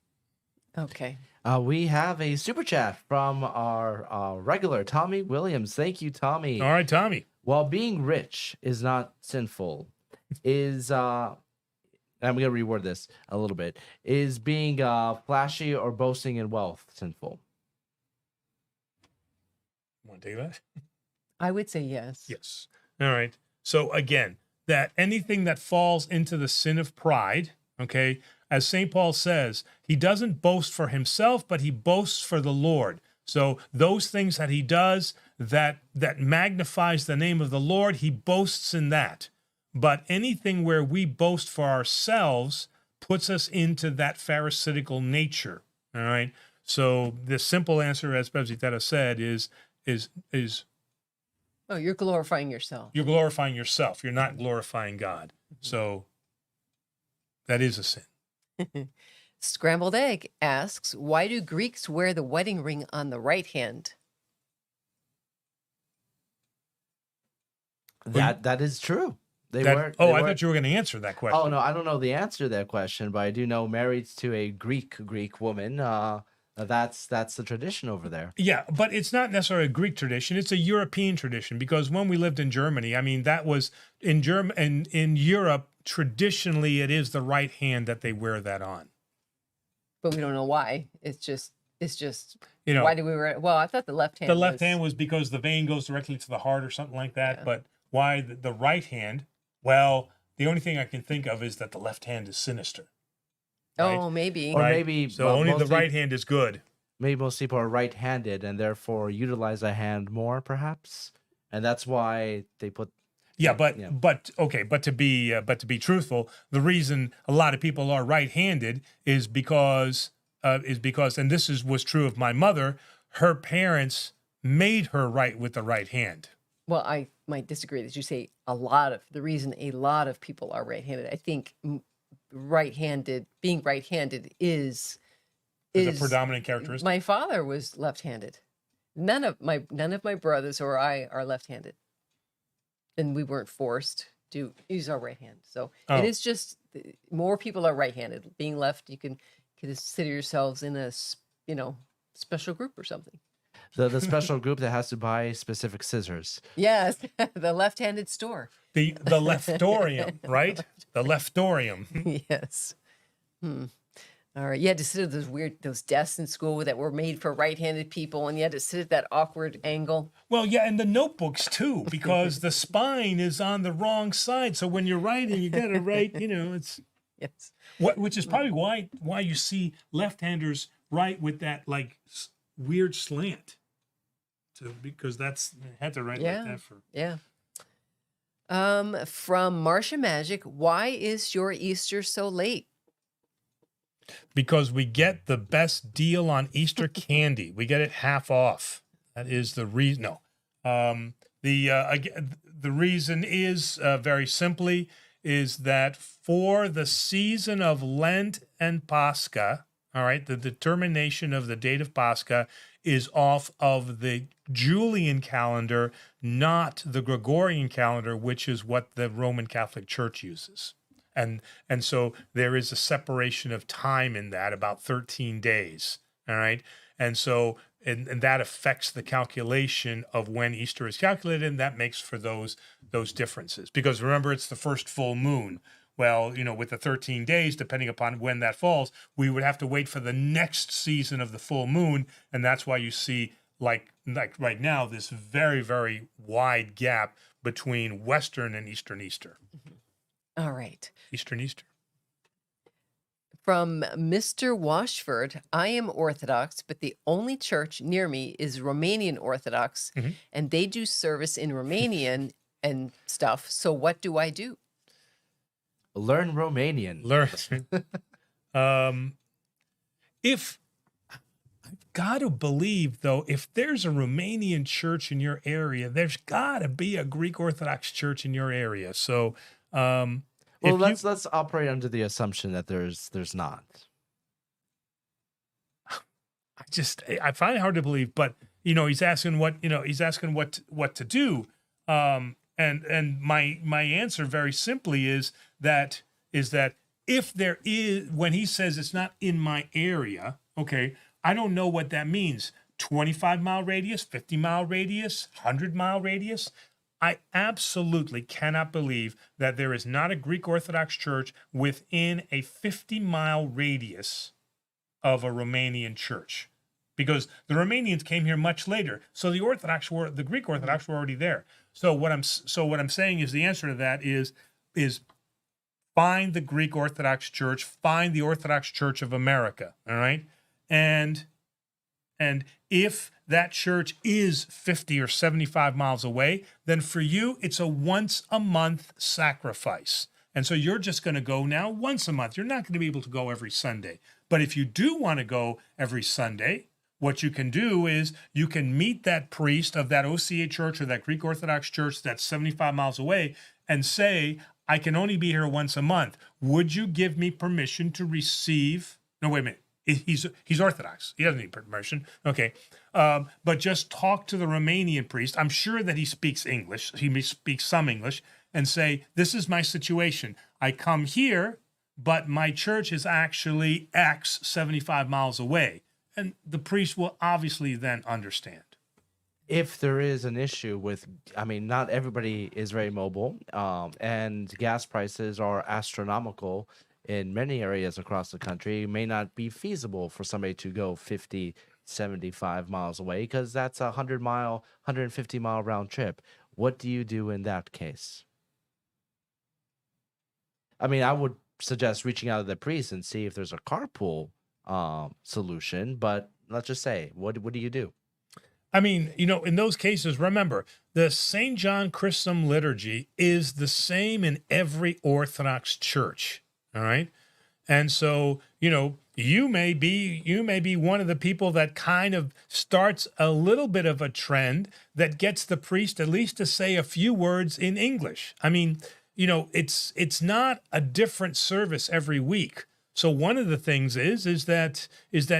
B: Okay.
C: We have a super chat from our regular Tommy Williams. Thank you, Tommy.
A: All right, Tommy.
C: While being rich is not sinful, is I'm going to reword this a little bit. Is being flashy or boasting in wealth sinful?
A: Want to take that?
B: I would say yes.
A: Yes. All right. So again, that anything that falls into the sin of pride, okay, as St. Paul says, he doesn't boast for himself, but he boasts for the Lord. So those things that he does that magnifies the name of the Lord, he boasts in that. But anything where we boast for ourselves puts us into that pharisaical nature. All right. So the simple answer, as Pevziteta said, is
B: Oh, you're glorifying yourself.
A: you're glorifying yourself. You're not glorifying God. So that is a sin.
B: Scrambled Egg asks, why do Greeks wear the wedding ring on the right hand?
C: That is true. I
A: thought you were going to answer that question.
C: Oh no, I don't know the answer to that question, but I do know married to a Greek woman. That's the tradition over there.
A: Yeah, but it's not necessarily a Greek tradition. It's a European tradition, because when we lived in Germany, I mean, that was in Europe, traditionally, it is the right hand that they wear that on.
B: But we don't know why. It's just why do we wear it? Well, I thought the left hand.
A: The left hand was because the vein goes directly to the heart or something like that.
B: Yeah.
A: But why the right hand? Well, the only thing I can think of is that the left hand is sinister. Right?
B: Oh, maybe.
C: Or
A: Right?
C: maybe
A: So only the
C: mostly-
A: right hand is good.
C: Maybe most people are right-handed and therefore utilize a hand more, perhaps, and that's why they put.
A: Yeah, but
C: Yeah.
A: to be truthful, the reason a lot of people are right-handed is because and this was true of my mother. Her parents made her write with the right hand.
B: Well, I might disagree that you say the reason a lot of people are right-handed. I think being right-handed is
A: a predominant characteristic.
B: My father was left-handed. None of my brothers or I are left-handed. And we weren't forced to use our right hand. So it is just more people are right-handed. Being left, you can consider yourselves in a special group or something.
C: The special group that has to buy specific scissors.
B: Yes, the left-handed store.
A: The leftorium, right? The leftorium.
B: Yes. All right. You had to sit at those desks in school that were made for right-handed people, and you had to sit at that awkward angle.
A: Well, yeah, and the notebooks too, because the spine is on the wrong side. So when you're writing, you got to write. It's
B: Yes.
A: which is probably why you see left-handers write with that weird slant. So because I had to write like that for.
B: Yeah. From Marcia Magic, why is your Easter so late?
A: Because we get the best deal on Easter candy. We get it half off. That is the reason. No. Again, the reason is very simply is that for the season of Lent and Pascha, all right, the determination of the date of Pascha is off of the Julian calendar, not the Gregorian calendar, which is what the Roman Catholic Church uses. And so there is a separation of time in that, about 13 days, all right? And so and that affects the calculation of when Easter is calculated, and that makes for those differences. Because remember, it's the first full moon. Well, with the 13 days, depending upon when that falls, we would have to wait for the next season of the full moon, and that's why you see, like right now, this very, very wide gap between Western and Eastern Easter.
B: All right.
A: Eastern Easter.
B: From Mr. Washford, I am Orthodox, but the only church near me is Romanian Orthodox, and they do service in Romanian and stuff. So what do I do?
C: Learn Romanian.
A: If I've got to believe, though, if there's a Romanian church in your area, there's got to be a Greek Orthodox church in your area. So,
C: Well, let's operate under the assumption that there's not.
A: I find it hard to believe, but he's asking what to do. And my answer very simply is that if there is, when he says it's not in my area, okay, I don't know what that means. 25-mile radius, 50-mile radius, 100-mile radius. I absolutely cannot believe that there is not a Greek Orthodox church within a 50-mile radius of a Romanian church, because the Romanians came here much later. So the Greek Orthodox were already there. So what I'm saying is the answer to that is find the Greek Orthodox Church, find the Orthodox Church of America, all right? And if that church is 50 or 75 miles away, then for you, it's a once a month sacrifice. And so you're just going to go now once a month. You're not going to be able to go every Sunday. But if you do want to go every Sunday, what you can do is you can meet that priest of that OCA church or that Greek Orthodox church that's 75 miles away and say, I can only be here once a month. Would you give me permission to receive? No, wait a minute. He's Orthodox. He doesn't need permission. Okay. But just talk to the Romanian priest. I'm sure that he speaks English. He speaks some English, and say, this is my situation. I come here, but my church is actually X 75 miles away. And the priest will obviously then understand.
C: If there is an issue with, not everybody is very mobile, and gas prices are astronomical in many areas across the country, it may not be feasible for somebody to go 50, 75 miles away, because that's a 100-mile, 150-mile round trip. What do you do in that case? I would suggest reaching out to the priest and see if there's a carpool solution, but let's just say, what do you do?
A: In those cases, remember, the St. John Chrysostom liturgy is the same in every Orthodox church. All right. And so, you may be one of the people that kind of starts a little bit of a trend that gets the priest at least to say a few words in English. It's not a different service every week. So one of the things is that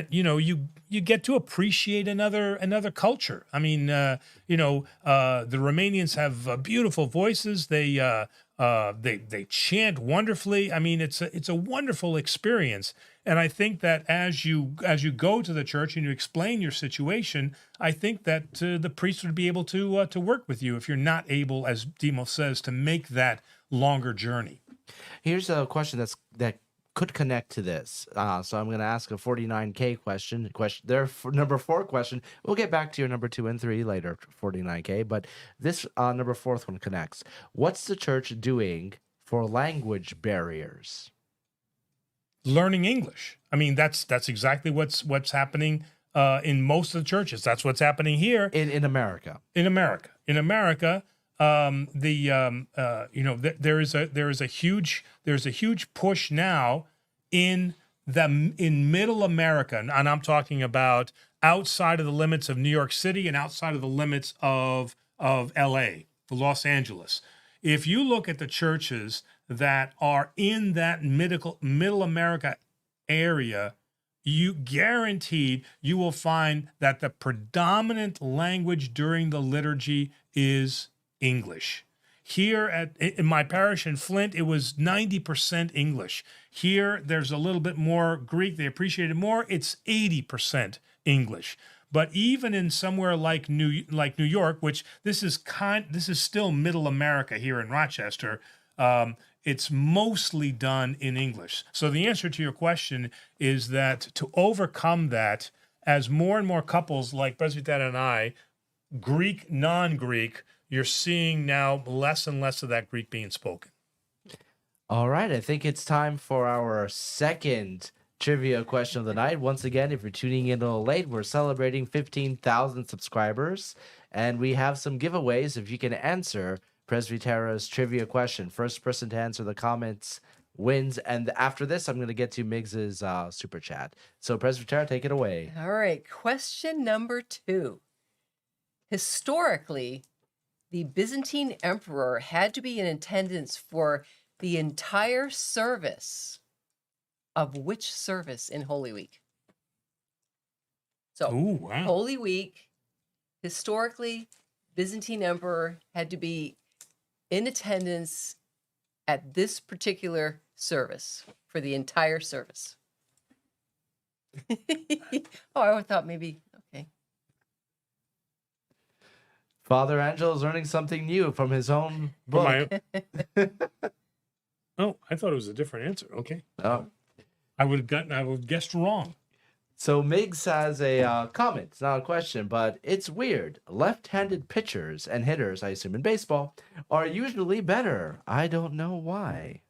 A: you get to appreciate another culture. The Romanians have beautiful voices. They chant wonderfully. It's a wonderful experience. And I think that as you go to the church and you explain your situation, I think that the priest would be able to work with you if you're not able, as Demos says, to make that longer journey.
C: Here's a question that could connect to this. So I'm going to ask a 49K question. Number 4 question. We'll get back to your number 2 and 3 later, 49K. But this number 4th one connects. What's the church doing for language barriers?
A: Learning English. That's exactly what's happening in most of the churches. That's what's happening here
C: in America.
A: In America. There's a huge push now in Middle America, and I'm talking about outside of the limits of New York City and outside of the limits of LA, Los Angeles. If you look at the churches that are in that middle America area, you guaranteed you will find that the predominant language during the liturgy is English. Here in my parish in Flint, it was 90% English. Here, there's a little bit more Greek. They appreciate it more. It's 80% English. But even in somewhere like New York, which this is still Middle America here in Rochester, it's mostly done in English. So the answer to your question is that to overcome that, as more and more couples like Presbyterian and I, Greek, non-Greek, you're seeing now less and less of that Greek being spoken.
C: All right, I think it's time for our second trivia question of the night. Once again, if you're tuning in a little late, we're celebrating 15,000 subscribers, and we have some giveaways if you can answer Presbytera's trivia question. First person to answer the comments wins, and after this, I'm going to get to Miggs's super chat. So, Presbytera, take it away.
B: All right, question number 2. Historically, the Byzantine emperor had to be in attendance for the entire service of which service in Holy Week? So,
A: Ooh, wow.
B: Holy Week, historically, Byzantine emperor had to be in attendance at this particular service for the entire service. Oh, I thought maybe, okay.
C: Father Angelo is learning something new from his own book.
A: Oh, I thought it was a different answer. Okay.
C: Oh.
A: I would have guessed wrong.
C: So Miggs has a comment. It's not a question, but it's weird. Left-handed pitchers and hitters, I assume in baseball, are usually better. I don't know why.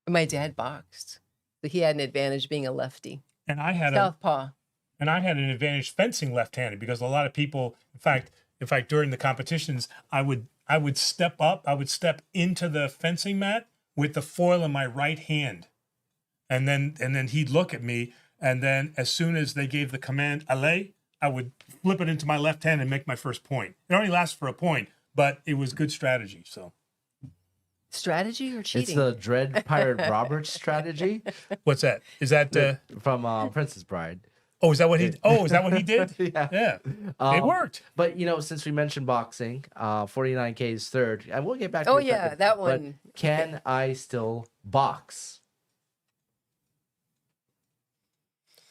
B: My dad boxed, so he had an advantage being a lefty.
A: And I had
B: Southpaw.
A: an advantage fencing left-handed because a lot of people, in fact, during the competitions, I would step up, I would step into the fencing mat with the foil in my right hand. And then he'd look at me, and then as soon as they gave the command allez, I would flip it into my left hand and make my first point. It only lasts for a point, but it was good strategy. So
B: Strategy or cheating?
C: It's the Dread Pirate Roberts strategy
A: what's that? Is that
C: from Princess Bride.
A: is that what he did?
C: Yeah.
A: It worked.
C: But, since we mentioned boxing, 49K is third, and we'll get back to
B: Oh,
C: it
B: yeah,
C: second,
B: that
C: but
B: one.
C: can I still box?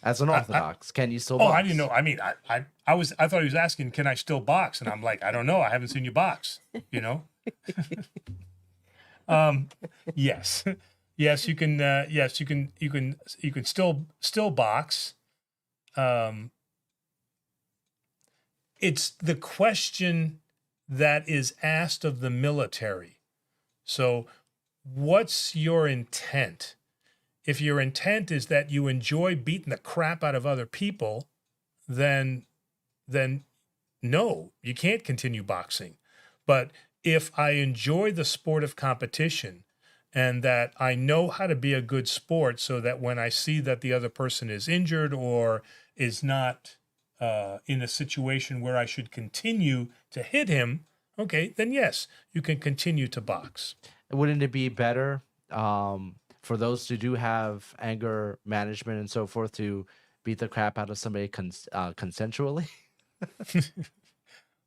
C: As an Orthodox, can you still box?
A: Oh, I didn't know. I mean, I thought he was asking, can I still box? And I'm like, I don't know. I haven't seen you box, Yes. Yes, you can. Yes, you can still box. It's the question that is asked of the military. So, what's your intent? If your intent is that you enjoy beating the crap out of other people, then no, you can't continue boxing. But if I enjoy the sport of competition and that I know how to be a good sport so that when I see that the other person is injured or is not in a situation where I should continue to hit him, okay, then yes, you can continue to box.
C: Wouldn't it be better for those who do have anger management and so forth to beat the crap out of somebody consensually?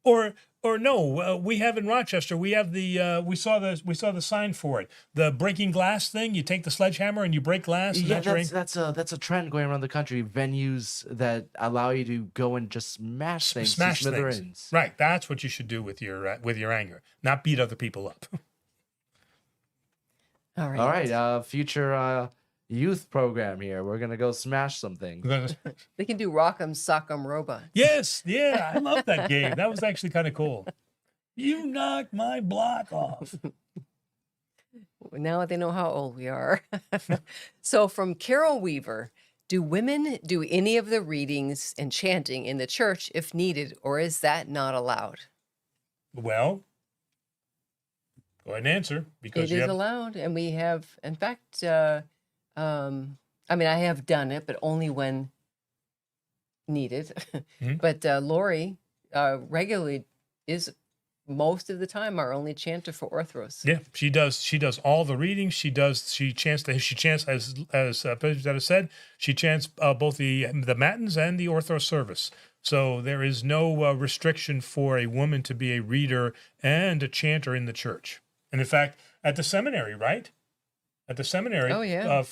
A: Or no, we have in Rochester. We have we saw the sign for it. The breaking glass thing. You take the sledgehammer and you break glass.
C: Yeah, that's a trend going around the country. Venues that allow you to go and just smash things, to smithereens.
A: Things. Right. That's what you should do with your anger. Not beat other people up.
B: All right.
C: All right. Future youth program here. We're gonna go smash some things.
B: They can do Rock'em Sock'em Robot.
A: Yes, yeah, I love that game. That was actually kind of cool. You knocked my block off.
B: Now they know how old we are. So from Carol Weaver, do women do any of the readings and chanting in the church if needed, or is that not allowed?
A: Well, go ahead and answer because
B: It is allowed, and we have, in fact, I mean, I have done it, but only when needed.
A: Mhm.
B: But Lori regularly is most of the time our only chanter for Orthros.
A: Yeah, she does. She does all the readings. She does. She chants. She chants as President said. She chants both the matins and the Orthros service. So there is no restriction for a woman to be a reader and a chanter in the church. And in fact, at the seminary, right? At the seminary,
B: Oh, yeah.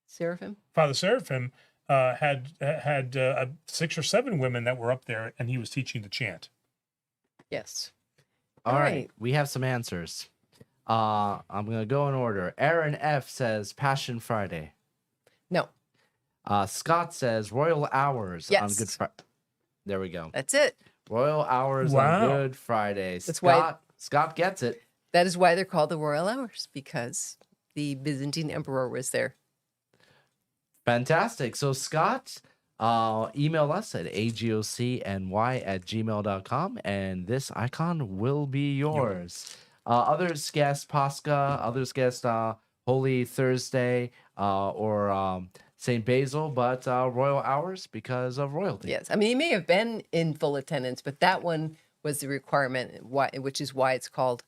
B: Seraphim?
A: Father Seraphim had 6 or 7 women that were up there, and he was teaching the chant.
B: Yes.
C: All
B: All
C: right.
B: right.
C: We have some answers. I'm going to go in order. Aaron F says Passion Friday.
B: No,
C: Scott says Royal Hours on
B: Yes.
C: Good Friday. There we go.
B: that's it.
C: Royal Hours
A: Wow.
C: on Good Friday.
B: That's why-
C: Scott gets it.
B: That is why they're called the Royal Hours, because the Byzantine emperor was there.
C: Fantastic. So Scott, email us at agocny@gmail.com, and this icon will be yours. Others guessed Pascha, others guessed Holy Thursday or St. Basil, but Royal Hours because of royalty.
B: Yes. I mean, he may have been in full attendance, but that one was the requirement, which is why it's called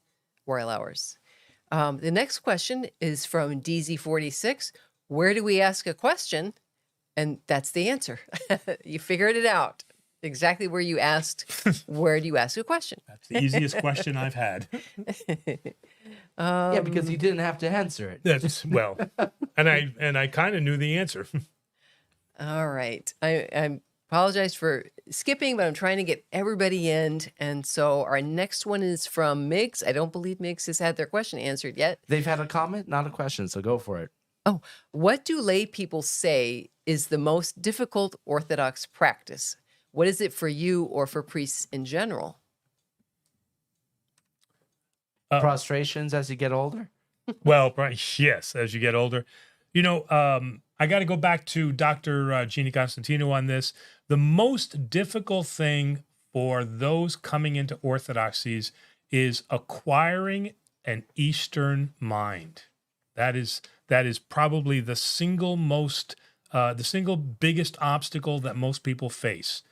B: Royal Hours. The next question is from DZ46. Where do we ask a question? And that's the answer. You figured it out. Exactly where you asked, where do you ask a question?
A: That's the easiest question I've had.
C: Yeah, because you didn't have to answer it.
A: That's well, and I kind of knew the answer.
B: All right. I apologize for skipping, but I'm trying to get everybody in. And so our next one is from Miggs. I don't believe Miggs has had their question answered yet.
C: They've had a comment, not a question, so go for it.
B: Oh, what do lay people say is the most difficult Orthodox practice? What is it for you or for priests in general?
C: Prostrations as you get older?
A: Well, right, yes, as you get older. You know, I got to go back to Dr. Jeannie Constantino on this. The most difficult thing for those coming into orthodoxies is acquiring an Eastern mind. That is probably the single biggest obstacle that most people face.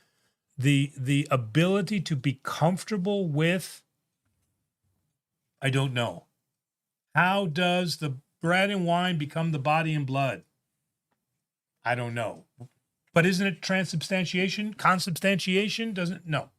A: The ability to be comfortable with, I don't know. How does the bread and wine become the body and blood? I don't know. But isn't it transubstantiation? Consubstantiation? No.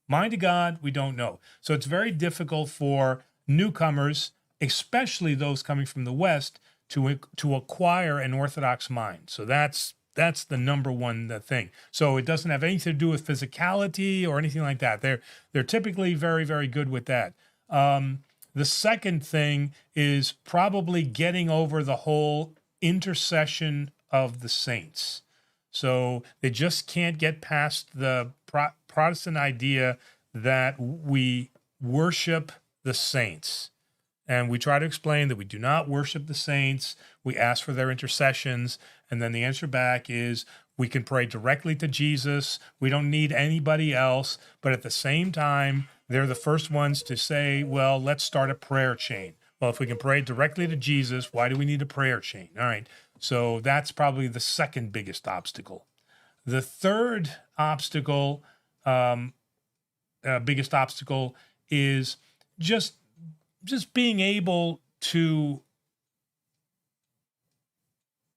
A: Mind of God, we don't know. So it's very difficult for newcomers, especially those coming from the West, to acquire an Orthodox mind. So that's the number one thing. So it doesn't have anything to do with physicality or anything like that. They're typically very, very good with that. The second thing is probably getting over the whole intercession of the saints. So they just can't get past the Protestant idea that we worship the saints. And we try to explain that we do not worship the saints. We ask for their intercessions. And then the answer back is we can pray directly to Jesus. We don't need anybody else. But at the same time, they're the first ones to say, well, let's start a prayer chain. Well, if we can pray directly to Jesus, why do we need a prayer chain? All right. So that's probably the second biggest obstacle. The third obstacle, biggest obstacle, is just being able to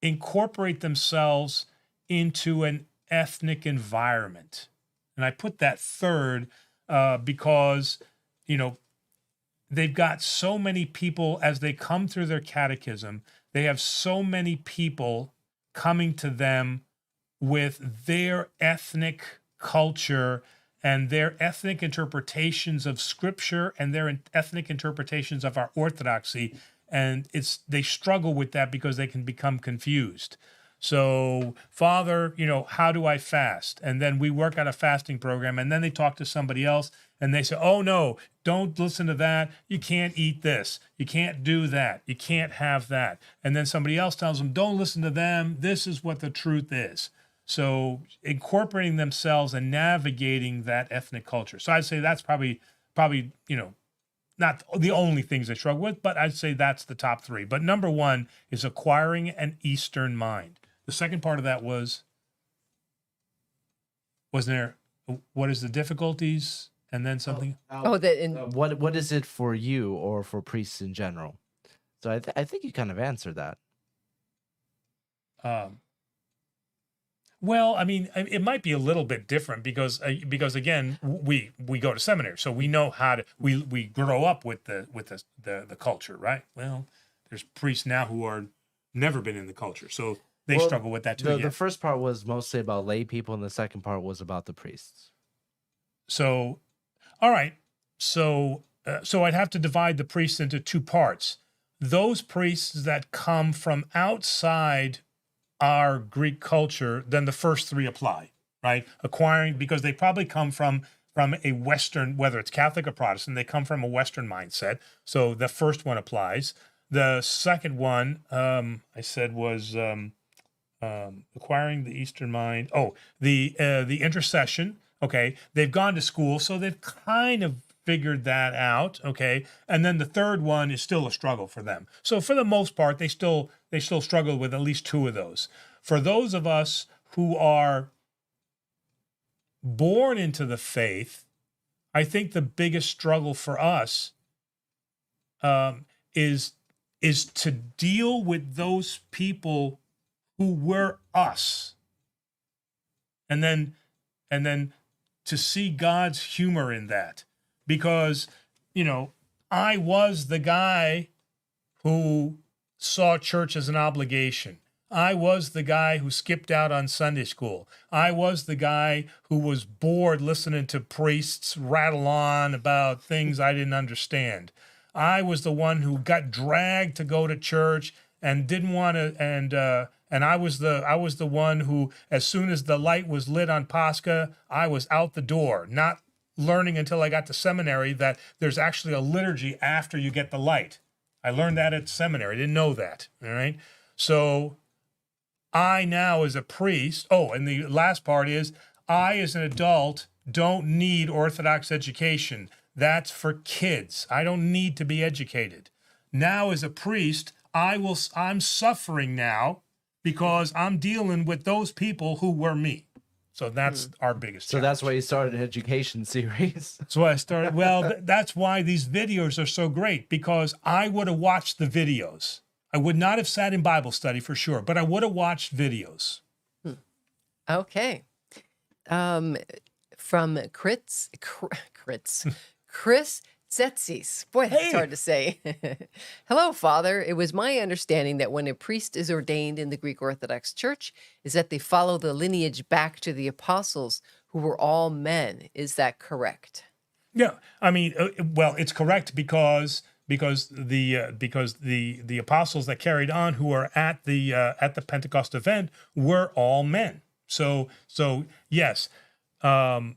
A: incorporate themselves into an ethnic environment. And I put that third because, they've got so many people as they come through their catechism, they have so many people coming to them with their ethnic culture and their ethnic interpretations of scripture and their ethnic interpretations of our orthodoxy. And they struggle with that because they can become confused. So, Father, how do I fast? And then we work out a fasting program, and then they talk to somebody else and they say, oh no, don't listen to that. You can't eat this. You can't do that. You can't have that. And then somebody else tells them, don't listen to them. This is what the truth is. So incorporating themselves and navigating that ethnic culture. So I'd say that's probably, not the only things they struggle with, but I'd say that's the top 3. But number 1 is acquiring an Eastern mind. The second part of that was? wasn't there? What is the difficulties? And then something.
B: that in
C: What is it for you or for priests in general? So I think you kind of answered that.
A: Well, I mean, it might be a little bit different because again, we go to seminary, so we know how to we grow up with the culture, right? Well, there's priests now who are never been in the culture, so they
C: Well,
A: struggle with that too.
C: The first part was mostly about lay people, and the second part was about the priests.
A: So, all right, so I'd have to divide the priests into two parts. Those priests that come from outside our Greek culture, then the first three apply, right? Acquiring, because they probably come from a Western, whether it's Catholic or Protestant, they come from a Western mindset. So the first one applies. The second one, I said, was acquiring the Eastern mind. Oh, the intercession. Okay, they've gone to school, so they've kind of figured that out. Okay, and then the third one is still a struggle for them. So for the most part, they still struggle with at least two of those. For those of us who are born into the faith, I think the biggest struggle for us is to deal with those people who were us, and then to see God's humor in that, because I was the guy who saw church as an obligation. I was the guy who skipped out on Sunday school. I was the guy who was bored listening to priests rattle on about things I didn't understand. I was the one who got dragged to go to church and didn't want to, and I was the one who, as soon as the light was lit on Pascha, I was out the door, not learning until I got to seminary that there's actually a liturgy after you get the light. I learned that at seminary. I didn't know that. All right. So I now, as a priest, and the last part is, I as an adult don't need Orthodox education. That's for kids. I don't need to be educated. Now, as a priest, I'm suffering now because I'm dealing with those people who were me. So that's our biggest challenge.
C: So that's why you started an education series.
A: That's why I started. Well, that's why these videos are so great, because I would have watched the videos. I would not have sat in Bible study for sure, but I would have watched videos.
B: Okay. From Chris Tsetsis. Boy, that's hard to say. Hello, Father. It was my understanding that when a priest is ordained in the Greek Orthodox Church, is that they follow the lineage back to the apostles, who were all men. Is that correct?
A: Yeah, I mean, well, it's correct because the apostles that carried on, who are at the Pentecost event, were all men. So yes, but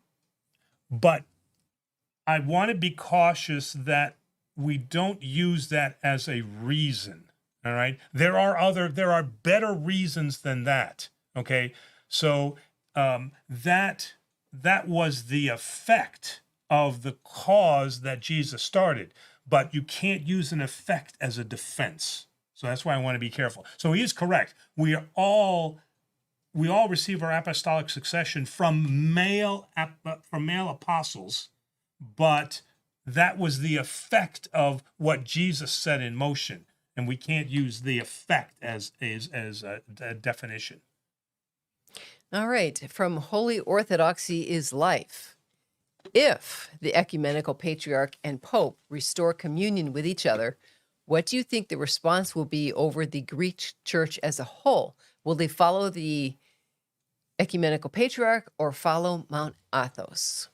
A: I want to be cautious that we don't use that as a reason. All right, there are better reasons than that. Okay, so that was the effect of the cause that Jesus started, but you can't use an effect as a defense. So that's why I want to be careful. So he is correct. We all receive our apostolic succession from male apostles, but that was the effect of what Jesus set in motion, and we can't use the effect as a definition.
B: All right. From Holy Orthodoxy is Life. If the ecumenical patriarch and pope restore communion with each other, what do you think the response will be over the Greek church as a whole? Will they follow the ecumenical patriarch or follow Mount Athos?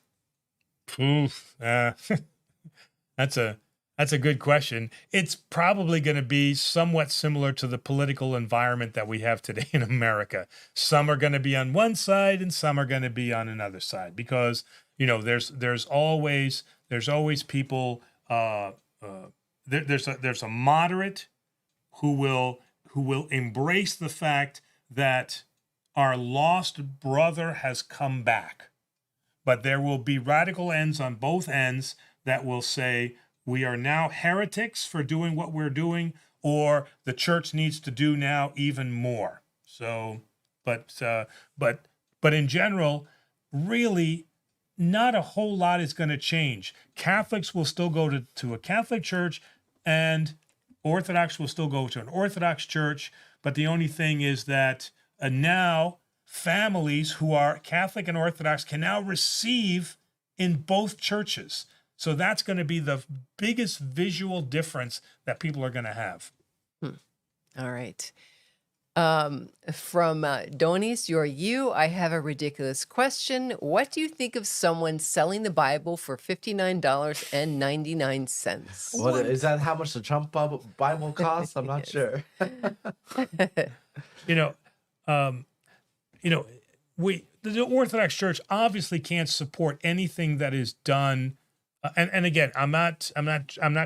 A: That's a good question. It's probably going to be somewhat similar to the political environment that we have today in America. Some are going to be on one side and some are going to be on another side, because there's always people. There's a moderate who will embrace the fact that our lost brother has come back. But there will be radical ends on both ends that will say we are now heretics for doing what we're doing, or the church needs to do now even more. So, but in general, really not a whole lot is going to change. Catholics will still go to a Catholic church, and Orthodox will still go to an Orthodox church. But the only thing is that now families who are Catholic and Orthodox can now receive in both churches. So that's going to be the biggest visual difference that people are going to have.
B: All right. From Donis, I have a ridiculous question. What do you think of someone selling the Bible for $59.99?
C: What is that? How much the Trump Bible costs? I'm not sure.
A: The Orthodox Church obviously can't support anything that is done. And again, I'm not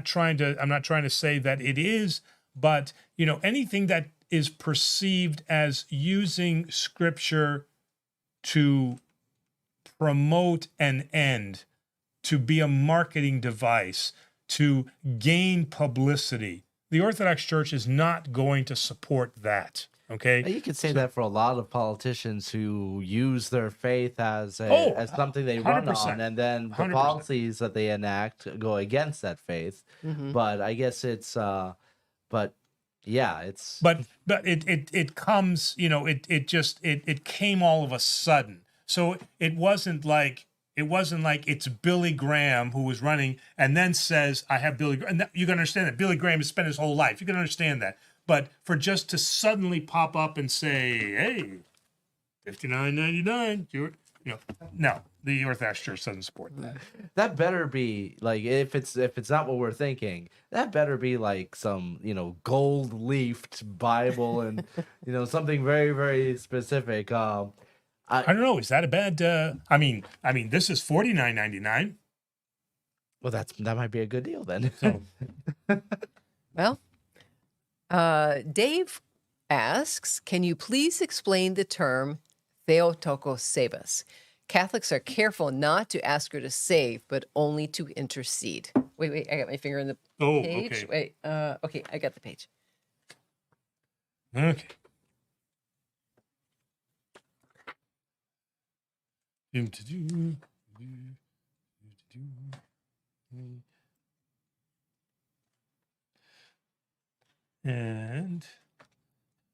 A: trying to say that it is, but anything that is perceived as using Scripture to promote an end, to be a marketing device, to gain publicity. The Orthodox Church is not going to support that. Okay,
C: You could say that for a lot of politicians who use their faith as something they run
A: 100%.
C: on, and then the
A: 100%.
C: policies that they enact go against that faith. But I guess it's, but
A: it comes, it came all of a sudden. So it wasn't like it's Billy Graham who was running and then says, I have Billy Graham. You can understand that Billy Graham has spent his whole life. You can understand that. But for just to suddenly pop up and say, hey, $59.99, no, the Orthodox Church doesn't support that.
C: that better be like, if it's not what we're thinking, that better be like some gold leafed Bible and something very, very specific.
A: I don't know. Is that a bad? I mean, this is $49.99.
C: Well, that might be a good deal then.
A: So,
B: Well, Dave asks, can you please explain the term Theotokos save us? Catholics are careful not to ask her to save, but only to intercede. Wait, I got my finger in the page.
A: okay.
B: Wait, okay, I got the page.
A: Okay. And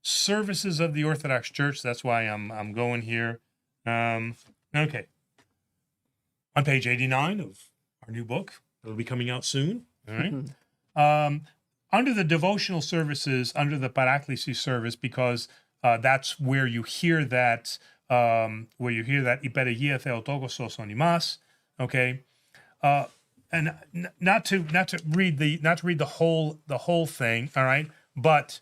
A: services of the Orthodox Church. That's why I'm going here. Okay. On page 89 of our new book, it'll be coming out soon. All right. Under the devotional services, under the Paraklesis service, because that's where you hear that Hyperegia Theotokos onimas. Okay. And not to read the whole thing, all right, but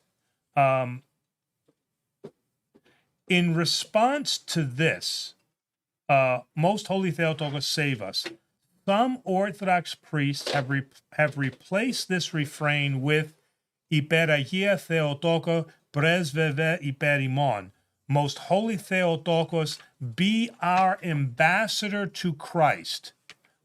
A: in response to this, Most Holy Theotokos save us. Some Orthodox priests have replaced this refrain with Hyperegia Theotoko presveve hyperimon. Most Holy Theotokos, be our ambassador to Christ,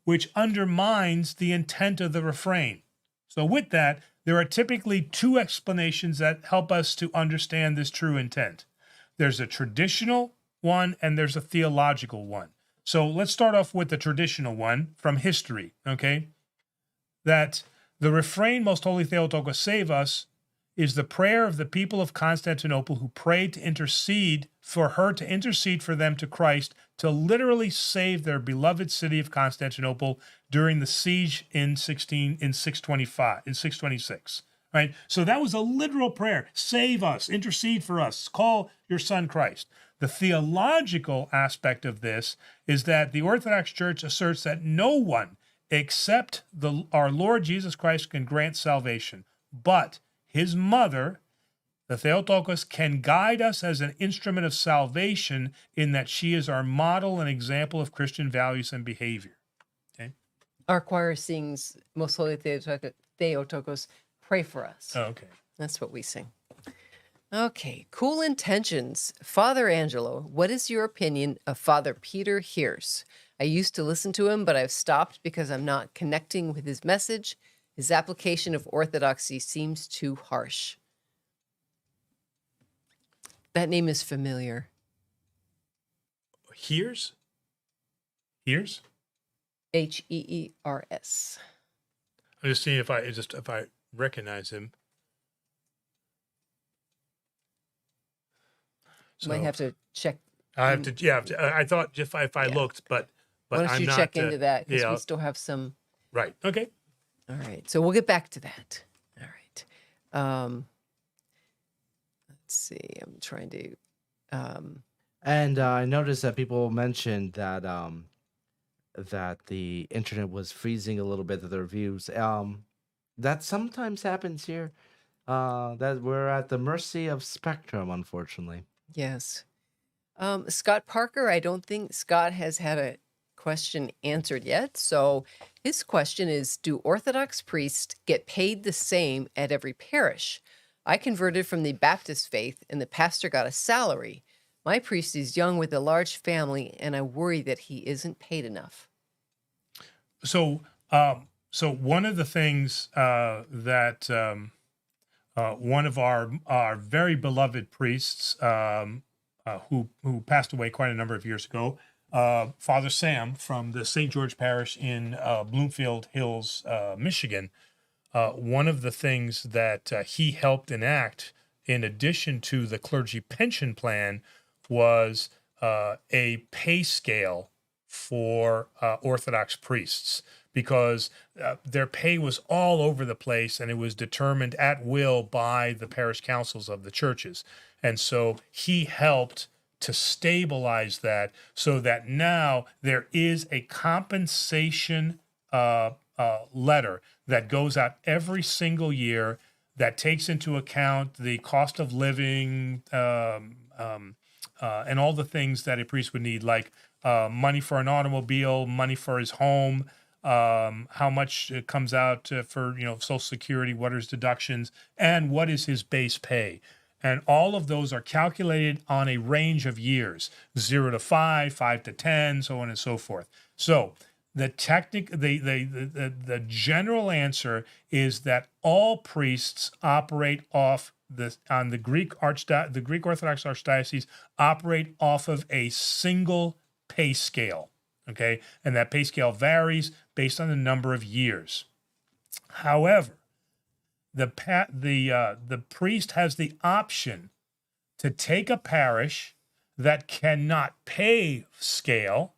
A: which undermines the intent of the refrain. So with that, there are typically two explanations that help us to understand this true intent. There's a traditional one and there's a theological one. So let's start off with the traditional one from history, okay? That the refrain, Most Holy Theotokos save us, is the prayer of the people of Constantinople who prayed to intercede for her to intercede for them to Christ to literally save their beloved city of Constantinople during the siege in 626, right? So that was a literal prayer. Save us, intercede for us, call your son Christ. The theological aspect of this is that the Orthodox Church asserts that no one except our Lord Jesus Christ can grant salvation, but his mother, the Theotokos, can guide us as an instrument of salvation in that she is our model and example of Christian values and behavior. Okay.
B: Our choir sings Most Holy Theotokos, pray for us.
A: Oh, okay.
B: That's what we sing. Okay, cool intentions. Father Angelo, what is your opinion of Father Peter Heers? I used to listen to him, but I've stopped because I'm not connecting with his message. His application of orthodoxy seems too harsh. That name is familiar.
A: Heers? Hears?
B: Heers.
A: I'm just seeing if I recognize him.
B: Might have to check.
A: I have to. Yeah, I thought if I
B: Yeah.
A: looked, but
B: Why don't
A: I'm
B: you
A: not,
B: check into that, because
A: yeah,
B: we still have some.
A: right. Okay.
B: All right, so we'll get back to that. All right. Let's see. I'm trying to.
C: And I noticed that people mentioned that that the internet was freezing a little bit of the reviews. That sometimes happens here. That we're at the mercy of Spectrum, unfortunately.
B: Yes. Scott Parker, I don't think Scott has had a question answered yet. So his question is, do Orthodox priests get paid the same at every parish? I converted from the Baptist faith and the pastor got a salary. My priest is young with a large family and I worry that he isn't paid enough.
A: So, so one of the things that one of our very beloved priests who passed away quite a number of years ago, Father Sam from the St. George Parish in Bloomfield Hills, Michigan. One of the things that he helped enact, in addition to the clergy pension plan, was a pay scale for Orthodox priests, because their pay was all over the place and it was determined at will by the parish councils of the churches. And so he helped to stabilize that so that now there is a compensation letter that goes out every single year that takes into account the cost of living and all the things that a priest would need, like money for an automobile, money for his home, how much it comes out for Social Security, what are his deductions, and what is his base pay. And all of those are calculated on a range of years, 0 to 5, 5 to 10, so on and so forth. So the general answer is that all priests operate off the Greek Orthodox Archdiocese operate off of a single pay scale. Okay, and that pay scale varies based on the number of years. However, the priest has the option to take a parish that cannot pay scale,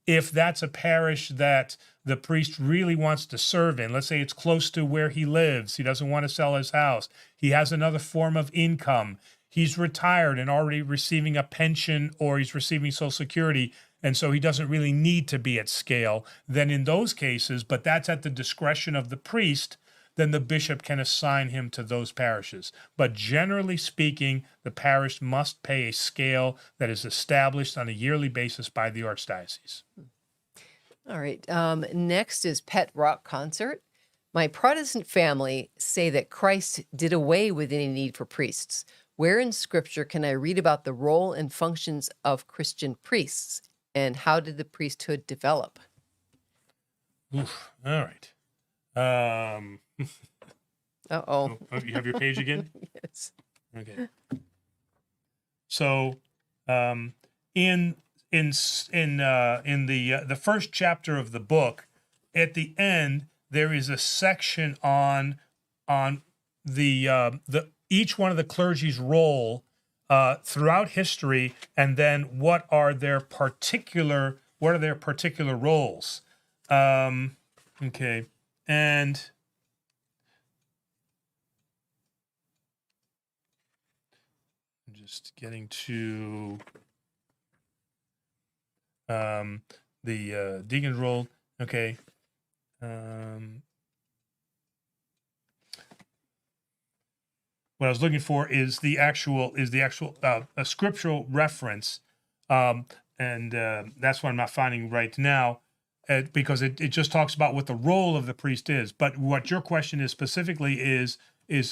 A: if that's a parish that the priest really wants to serve in. Let's say it's close to where he lives. He doesn't want to sell his house. He has another form of income. He's retired and already receiving a pension, or he's receiving Social Security, and so he doesn't really need to be at scale. Then in those cases, but that's at the discretion of the priest, then the bishop can assign him to those parishes. But generally speaking, the parish must pay a scale that is established on a yearly basis by the archdiocese.
B: All right. Next is Pet Rock Concert. My Protestant family say that Christ did away with any need for priests. Where in Scripture can I read about the role and functions of Christian priests, and how did the priesthood develop?
A: Oof. All right.
B: Uh-oh.
A: You have your page again?
B: Yes.
A: Okay. So, in the first chapter of the book, at the end there is a section on the each one of the clergy's role throughout history, and then what are their particular roles. Okay, and I'm just getting to the deacon's role. Okay. What I was looking for is the actual a scriptural reference, and that's what I'm not finding right now, because it just talks about what the role of the priest is. But what your question is specifically is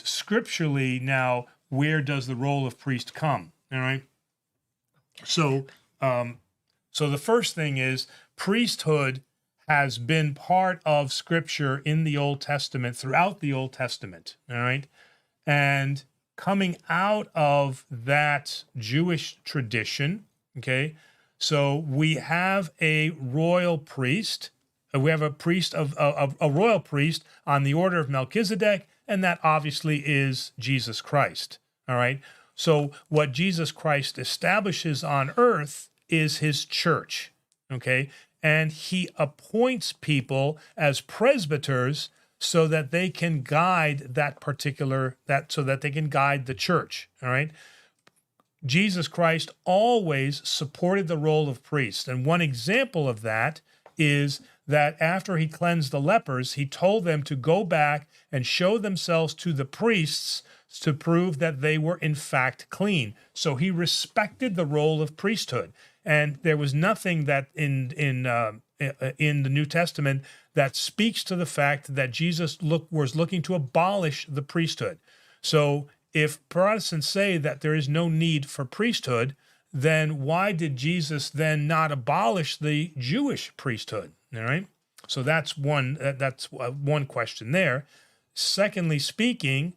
A: scripturally now, where does the role of priest come? All right. So the first thing is, priesthood has been part of Scripture in the Old Testament, throughout the Old Testament, all right? And coming out of that Jewish tradition, okay, So we have a royal priest. We have a priest of a royal priest on the order of Melchizedek, and that obviously is Jesus Christ. All right. So what Jesus Christ establishes on earth is his church. Okay. And he appoints people as presbyters so that they can guide so that they can guide the church. All right. Jesus Christ always supported the role of priest. And one example of that is that after he cleansed the lepers, he told them to go back and show themselves to the priests to prove that they were in fact clean. So he respected the role of priesthood. And there was nothing that in the New Testament that speaks to the fact that Jesus was looking to abolish the priesthood. So if Protestants say that there is no need for priesthood, then why did Jesus then not abolish the Jewish priesthood? All right. So that's one question there. Secondly speaking,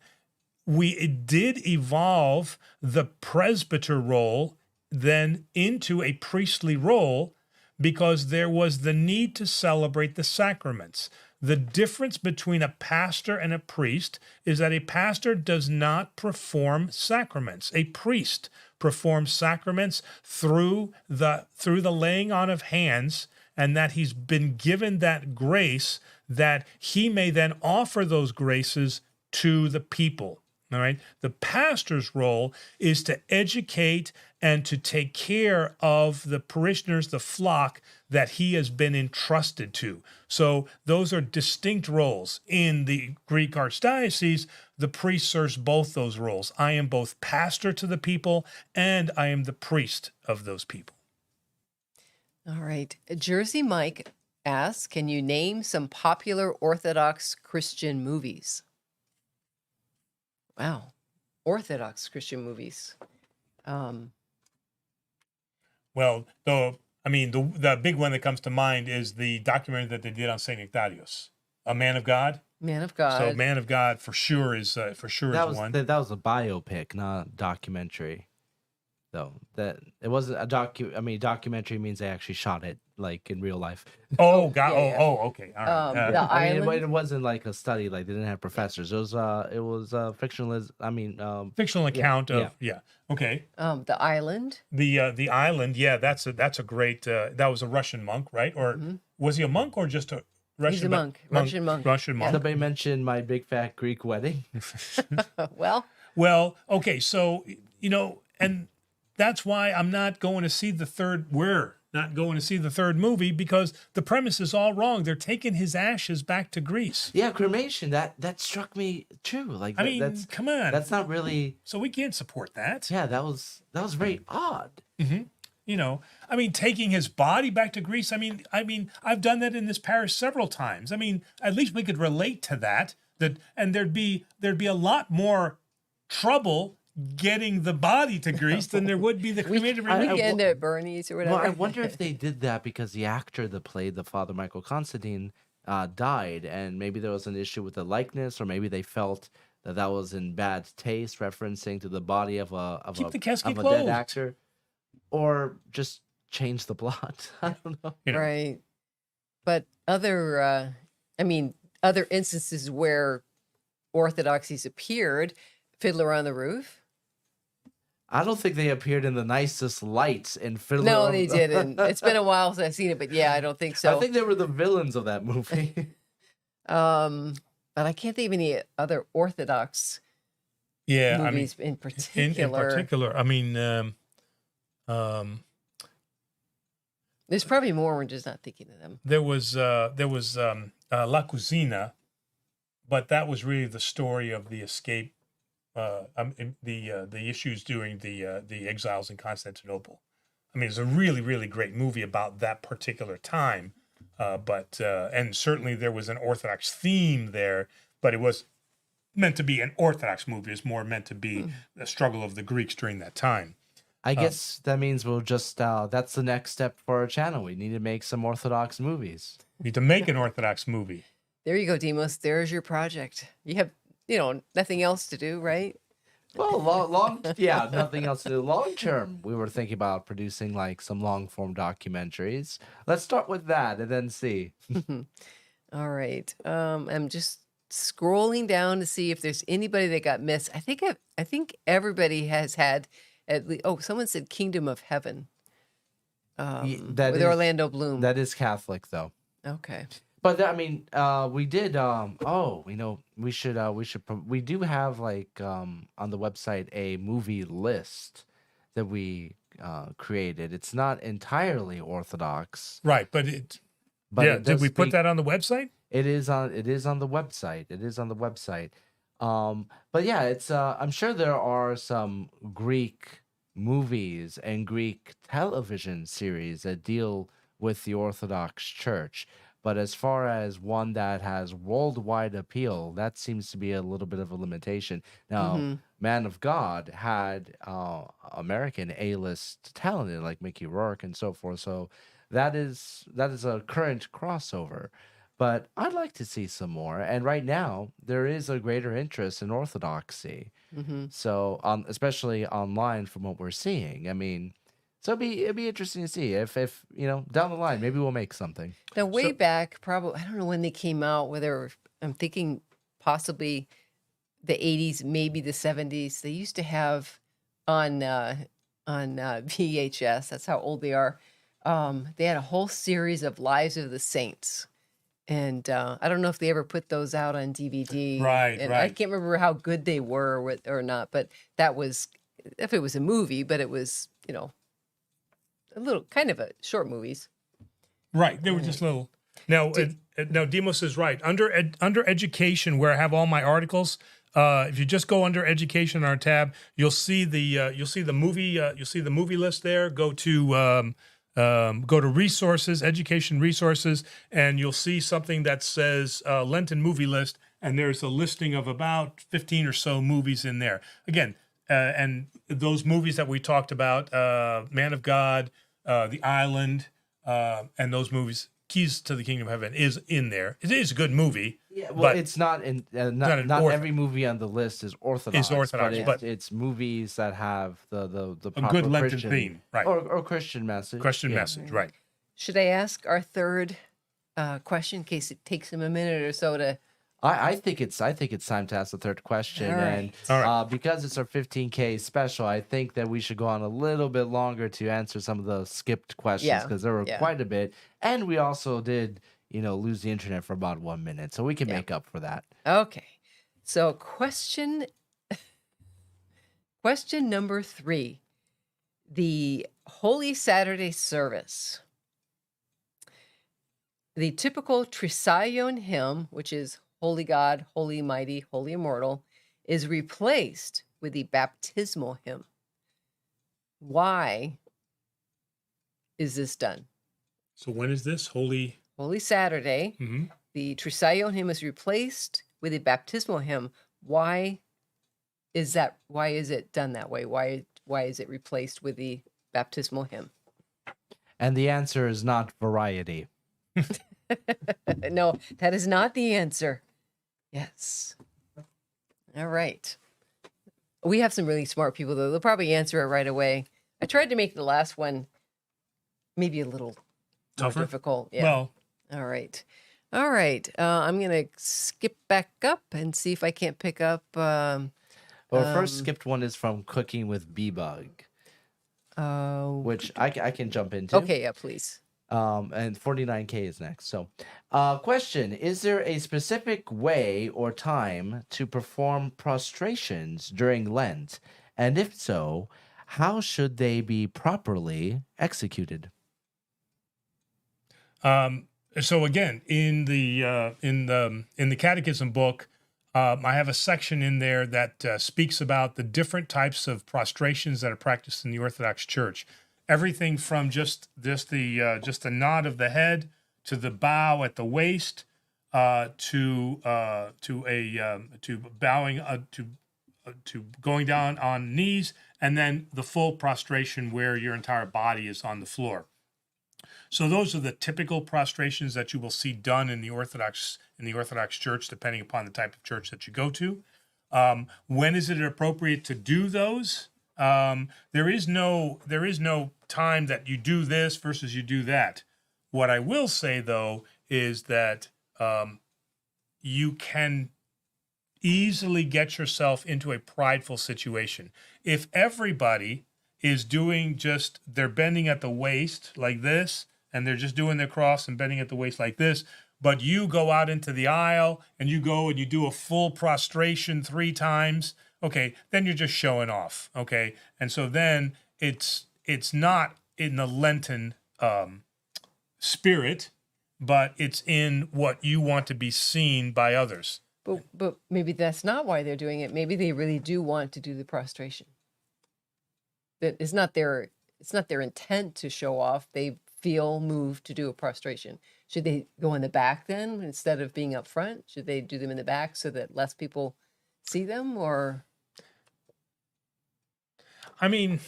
A: we did evolve the presbyter role then into a priestly role because there was the need to celebrate the sacraments. The difference between a pastor and a priest is that a pastor does not perform sacraments. A priest performs sacraments through the laying on of hands, and that he's been given that grace that he may then offer those graces to the people. All right. The pastor's role is to educate and to take care of the parishioners, the flock that he has been entrusted to. So those are distinct roles. In the Greek Archdiocese, the priest serves both those roles. I am both pastor to the people and I am the priest of those people.
B: All right. Jersey Mike asks, can you name some popular Orthodox Christian movies? Wow. Orthodox Christian movies.
A: Well, the big one that comes to mind is the documentary that they did on Saint Ignatius, A Man of God.
B: Man of God.
A: So Man of God for sure is
C: That was
A: one.
C: that was a biopic, not a documentary. Though that it wasn't a documentary means they actually shot it like in real life.
A: Oh God!
B: yeah, yeah.
A: Okay, all right.
B: The
C: I mean,
B: Island.
C: it wasn't like a study. Like they didn't have professors. It was fictionalized.
A: Fictional account
C: yeah.
A: of Okay.
B: The Island.
A: The Island. Yeah, that's a great. That was a Russian monk, right? Or was he a monk or just a Russian?
B: He's a monk. Russian monk.
A: Russian monk.
C: Somebody mentioned My Big Fat Greek Wedding.
B: Well,
A: okay. So and that's why I'm not going to see the third. We're not going to see the third movie because the premise is all wrong. They're taking his ashes back to Greece.
C: Yeah, cremation. That struck me too. Like
A: I mean,
C: that's
A: come on.
C: That's not really.
A: So we can't support that.
C: Yeah, that was very odd.
A: Mm-hmm. Taking his body back to Greece. I've done that in this parish several times. At least we could relate to that. And there'd be a lot more trouble getting the body to Greece than there would be the cremated relief.
B: Weekend at Bernie's or whatever.
C: Well, I wonder if they did that because the actor that played the Father Michael Constantine died, and maybe there was an issue with the likeness, or maybe they felt that was in bad taste, referencing to the body of a
A: Keep the casket
C: dead
A: closed.
C: actor, or just change the plot. I don't know.
B: Right. But other instances where orthodoxies appeared, Fiddler on the Roof.
C: I don't think they appeared in the nicest lights in Fiddler.
B: No, they didn't. It's been a while since I've seen it, but yeah, I don't think so.
C: I think they were the villains of that movie.
B: But I can't think of any other Orthodox movies in particular. There's probably more. We're just not thinking of them.
A: There was La Cucina, but that was really the story of the escape. The issues during the exiles in Constantinople. It's a really, really great movie about that particular time. And certainly there was an Orthodox theme there, but it was meant to be an Orthodox movie. It's more meant to be the struggle of the Greeks during that time.
C: I guess that means we'll just, that's the next step for our channel. We need to make some Orthodox movies.
A: We need to make an Orthodox movie.
B: There you go, Demos. There's your project. You have, nothing else to do, right?
C: Well, yeah, nothing else to do. Long term, we were thinking about producing like some long form documentaries. Let's start with that and then see.
B: All right. I'm just scrolling down to see if there's anybody that got missed. I think everybody has had at least. Oh, someone said Kingdom of Heaven.
C: That
B: With
C: is
B: Orlando Bloom.
C: that is Catholic though.
B: Okay.
C: But I mean, we did. We do have like on the website a movie list that we created. It's not entirely Orthodox,
A: Right, but
C: but
A: yeah.
C: it
A: Did
C: does
A: we put
C: speak.
A: that on the website?
C: It is on. It is on the website. It is on the website. But yeah, it's. I'm sure there are some Greek movies and Greek television series that deal with the Orthodox Church. But as far as one that has worldwide appeal, that seems to be a little bit of a limitation. Now,
B: Mm-hmm.
C: Man of God had American A-list talent in, like Mickey Rourke and so forth. So that is a current crossover. But I'd like to see some more. And right now, there is a greater interest in Orthodoxy.
B: Mm-hmm.
C: So, especially online, from what we're seeing, I mean, so it'd be interesting to see if down the line maybe we'll make something.
B: Now, way
A: So-
B: back, probably I don't know when they came out. I'm thinking possibly the 80s, maybe the 70s. They used to have on VHS. That's how old they are. They had a whole series of Lives of the Saints, and I don't know if they ever put those out on DVD.
A: Right,
B: and I
A: right.
B: can't remember how good they were or not. But that was if it was a movie, but it was a little kind of a short movies.
A: Right, they were just little. Now, now Demos is right. Under education, where I have all my articles, if you just go under education on our tab, you'll see the movie list there. Go to resources, education resources, and you'll see something that says Lenten movie list, and there's a listing of about 15 or so movies in there. Again, and those movies that we talked about, Man of God, The Island, and those movies, Keys to the Kingdom of Heaven, is in there. It is a good movie.
C: Yeah, well,
A: but
C: it's not in
A: not
C: not
A: an
C: every movie on the list is Orthodox.
A: Orthodox,
C: but
A: but
C: it's movies that have the
A: a
C: proper
A: good Lenten
C: Christian
A: theme, right?
C: or Christian message.
A: Christian
C: Yeah.
A: message, right?
B: Should I ask our third question in case it takes him a minute or so to?
C: I think it's time to ask the third question,
B: All
C: and
B: right.
A: All right.
C: because it's our 15K special, I think that we should go on a little bit longer to answer some of the skipped questions
B: Yeah,
C: because there were
B: yeah.
C: quite a bit, and we also did lose the internet for about 1 minute, so we can
B: Yeah.
C: make up for that.
B: Okay. So question number 3, the Holy Saturday service. The typical Trisagion hymn, which is Holy God, Holy Mighty, Holy Immortal, is replaced with the baptismal hymn. Why is this done?
A: So when is this Holy?
B: Holy Saturday,
A: Mhm.
B: the Trisagion hymn is replaced with a baptismal hymn. Why is that? Why is it done that way? Why is it replaced with the baptismal hymn?
C: And the answer is not variety.
B: No, that is not the answer. Yes. All right. We have some really smart people, though. They'll probably answer it right away. I tried to make the last one maybe a little more
A: Tougher?
B: difficult. Yeah.
A: Well,
B: All right. All right. I'm going to skip back up and see if I can't pick up.
C: Well, first skipped one is from Cooking with Bebug, which I can jump into.
B: Okay. Yeah, please.
C: And 49K is next. So, question: is there a specific way or time to perform prostrations during Lent? And if so, how should they be properly executed?
A: So again, in the Catechism book, I have a section in there that speaks about the different types of prostrations that are practiced in the Orthodox Church. Everything from just the nod of the head to the bow at the waist, to bowing to going down on knees, and then the full prostration where your entire body is on the floor. So those are the typical prostrations that you will see done in the Orthodox Church, depending upon the type of church that you go to. When is it appropriate to do those? There is no time that you do this versus you do that. What I will say though is that you can easily get yourself into a prideful situation. If everybody is doing just, they're bending at the waist like this, and they're just doing their cross and bending at the waist like this, but you go out into the aisle and you go and you do a full prostration 3 times, okay, then you're just showing off, okay? And so then it's not in the Lenten spirit, but it's in what you want to be seen by others.
B: But maybe that's not why they're doing it. Maybe they really do want to do the prostration. That it's not their intent to show off. They feel moved to do a prostration. Should they go in the back then instead of being up front? Should they do them in the back so that less people see them? Or
A: I mean,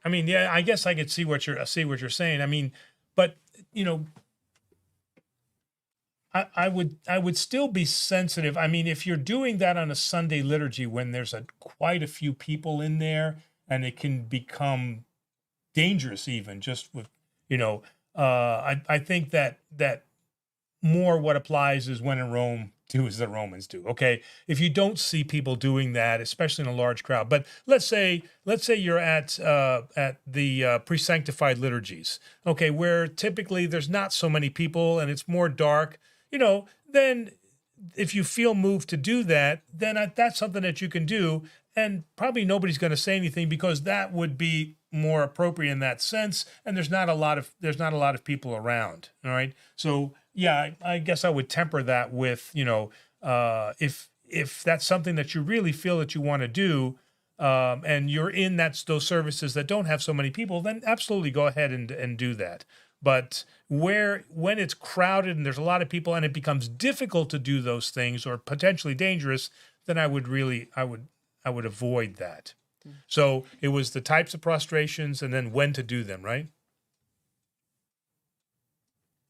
A: yeah, I guess I could see what you're saying. I mean, but you know, I would still be sensitive. I mean, if you're doing that on a Sunday liturgy when there's quite a few people in there, and it can become dangerous even just with, you know, I think that more what applies is when in Rome, do as the Romans do. Okay, if you don't see people doing that, especially in a large crowd, but let's say you're at the pre-sanctified liturgies, okay, where typically there's not so many people and it's more dark, you know, then if you feel moved to do that, then that's something that you can do, and probably nobody's going to say anything because that would be more appropriate in that sense, and there's not a lot of people around. All right, so yeah, I guess I would temper that with, you know, if that's something that you really feel that you want to do, and you're in those services that don't have so many people, then absolutely go ahead and do that. But when it's crowded and there's a lot of people and it becomes difficult to do those things or potentially dangerous, then I would avoid that. So it was the types of prostrations and then when to do them, right?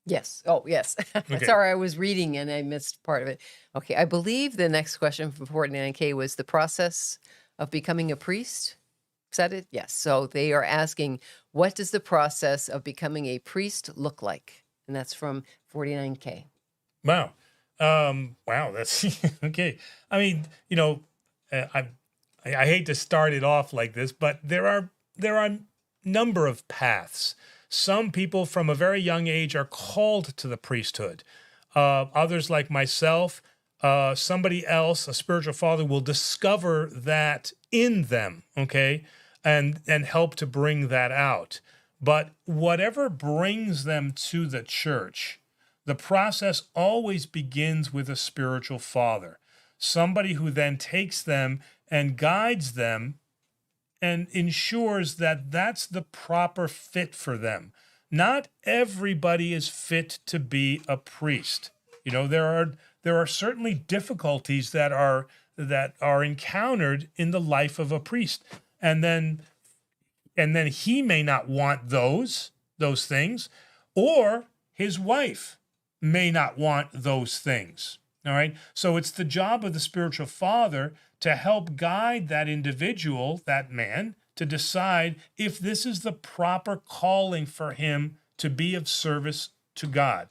B: yes. Oh, yes.
A: Okay.
B: Sorry, I was reading and I missed part of it. Okay, I believe the next question from 49K was the process of becoming a priest. Is that it? Yes. So they are asking, what does the process of becoming a priest look like? And that's from 49K.
A: Wow. Wow, that's okay. I mean, you know, I hate to start it off like this, but there are number of paths. Some people from a very young age are called to the priesthood. Others, like myself, somebody else, a spiritual father, will discover that in them, okay, and help to bring that out. But whatever brings them to the church, the process always begins with a spiritual father, somebody who then takes them and guides them and ensures that that's the proper fit for them. Not everybody is fit to be a priest. You know, there are certainly difficulties that are encountered in the life of a priest. And then he may not want those things, or his wife may not want those things. All right. So it's the job of the spiritual father to help guide that individual, that man, to decide if this is the proper calling for him to be of service to God.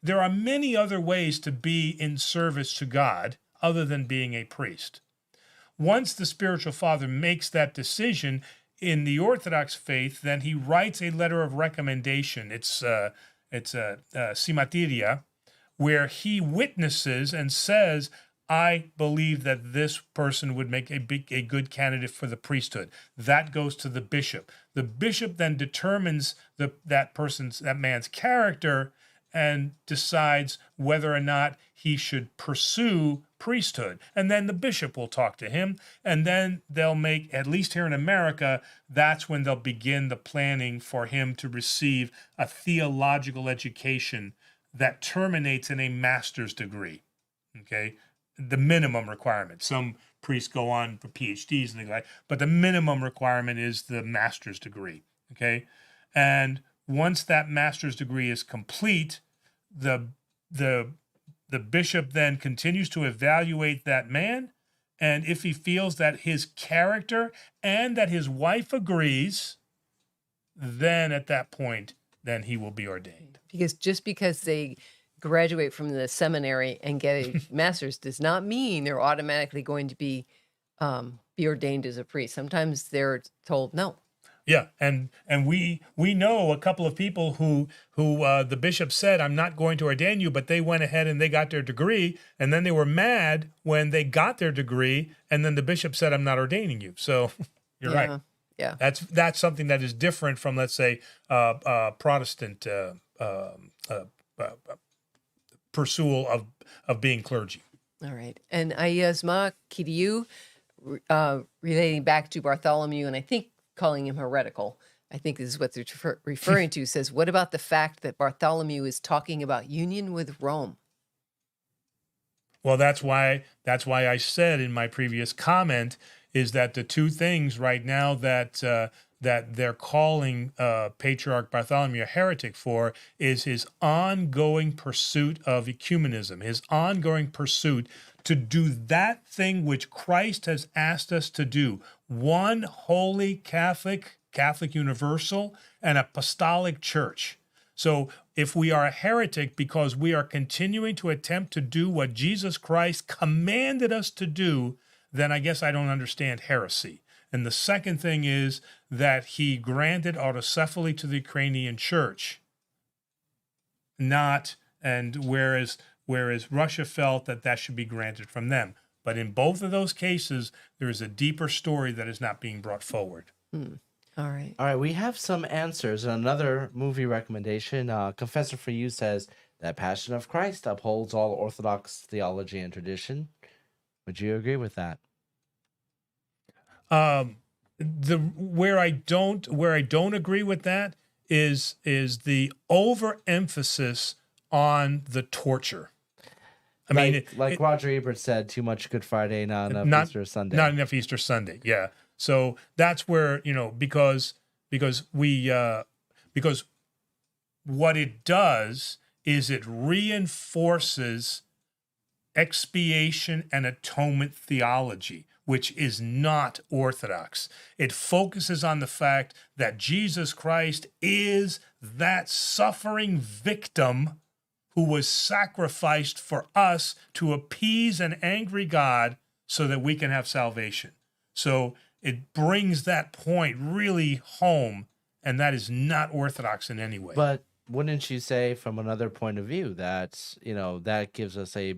A: There are many other ways to be in service to God other than being a priest. Once the spiritual father makes that decision in the Orthodox faith, then he writes a letter of recommendation. It's a simatiria, where he witnesses and says, I believe that this person would make a good candidate for the priesthood. That goes to the bishop. The bishop then determines that man's character and decides whether or not he should pursue priesthood. And then the bishop will talk to him, and then they'll make, at least here in America, that's when they'll begin the planning for him to receive a theological education that terminates in a master's degree. Okay? The minimum requirement. Some priests go on for PhDs and things like that, but the minimum requirement is the master's degree. Okay? And once that master's degree is complete, the bishop then continues to evaluate that man And if he feels that his character and that his wife agrees, then at that point, then he will be ordained.
B: Because just because they graduate from the seminary and get a master's does not mean they're automatically going to be ordained as a priest. Sometimes they're told no.
A: Yeah, and we know a couple of people who the bishop said, "I'm not going to ordain you," but they went ahead and they got their degree, and then they were mad when they got their degree, and then the bishop said, "I'm not ordaining you." So you're right.
B: Yeah.
A: That's something that is different from, let's say, Protestant pursuit of being clergy.
B: All right. And Ayasma Kiriou, relating back to Bartholomew, and I think calling him heretical, I think this is what they're referring to, says, what about the fact that Bartholomew is talking about union with Rome?
A: Well, that's why I said in my previous comment is that the two things right now that they're calling Patriarch Bartholomew a heretic for is his ongoing pursuit of ecumenism, his ongoing pursuit to do that thing which Christ has asked us to do: one holy Catholic universal, and apostolic church. So if we are a heretic because we are continuing to attempt to do what Jesus Christ commanded us to do, then I guess I don't understand heresy. And the second thing is that he granted autocephaly to the Ukrainian church, whereas Russia felt that should be granted from them. But in both of those cases, there is a deeper story that is not being brought forward.
B: All right.
C: All right, we have some answers. Another movie recommendation. Confessor for You says that Passion of Christ upholds all Orthodox theology and tradition. Would you agree with that?
A: Where I don't agree with that is the overemphasis on the torture. I mean,
C: like Roger Ebert said, too much Good Friday, not enough Easter Sunday.
A: Not enough Easter Sunday. Yeah. So that's where, because what it does is it reinforces expiation and atonement theology, which is not Orthodox. It focuses on the fact that Jesus Christ is that suffering victim who was sacrificed for us to appease an angry God so that we can have salvation. So it brings that point really home, and that is not Orthodox in any way.
C: But wouldn't you say, from another point of view, that that gives us a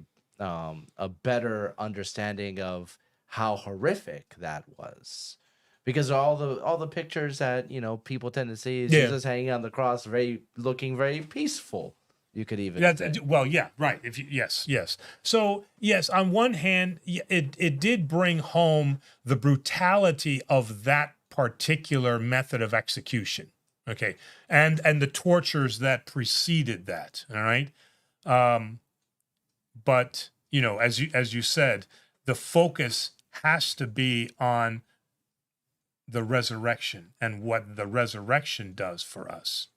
C: better understanding of how horrific that was? Because all the pictures that people tend to see is Jesus hanging on the cross, looking very peaceful. You could even say.
A: Well, yeah, right. Yes. So yes, on one hand, it did bring home the brutality of that particular method of execution. Okay, and the tortures that preceded that. All right, but as you said, the focus has to be on the resurrection and what the resurrection does for us.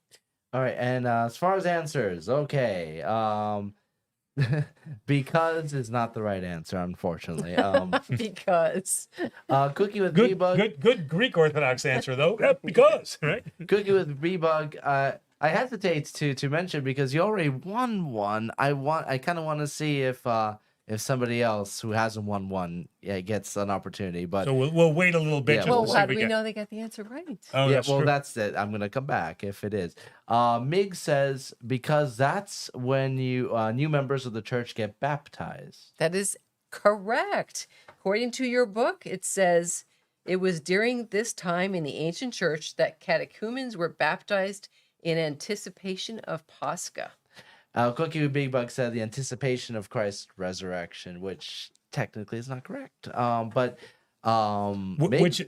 C: All right, and as far as answers, okay, because is not the right answer, unfortunately.
B: Because
C: Cookie with
A: Good
C: Rebug.
A: good Greek Orthodox answer though. Because, right?
C: Cookie with Rebug. I hesitate to mention because you already won one. I kind of want to see if somebody else who hasn't won one gets an opportunity. But
A: So we'll wait a little bit.
C: Yeah,
A: just
B: well,
A: to see
B: how
A: if
B: do we
A: get-
B: know they got the answer right?
A: Oh,
C: yeah,
A: that's
C: well,
A: true.
C: that's it. I'm gonna come back if it is. Mig says because that's when new members of the church get baptized.
B: That is correct. According to your book, it says it was during this time in the ancient church that catechumens were baptized in anticipation of Pascha.
C: Cookie with Big Bug said the anticipation of Christ's resurrection, which technically is not correct.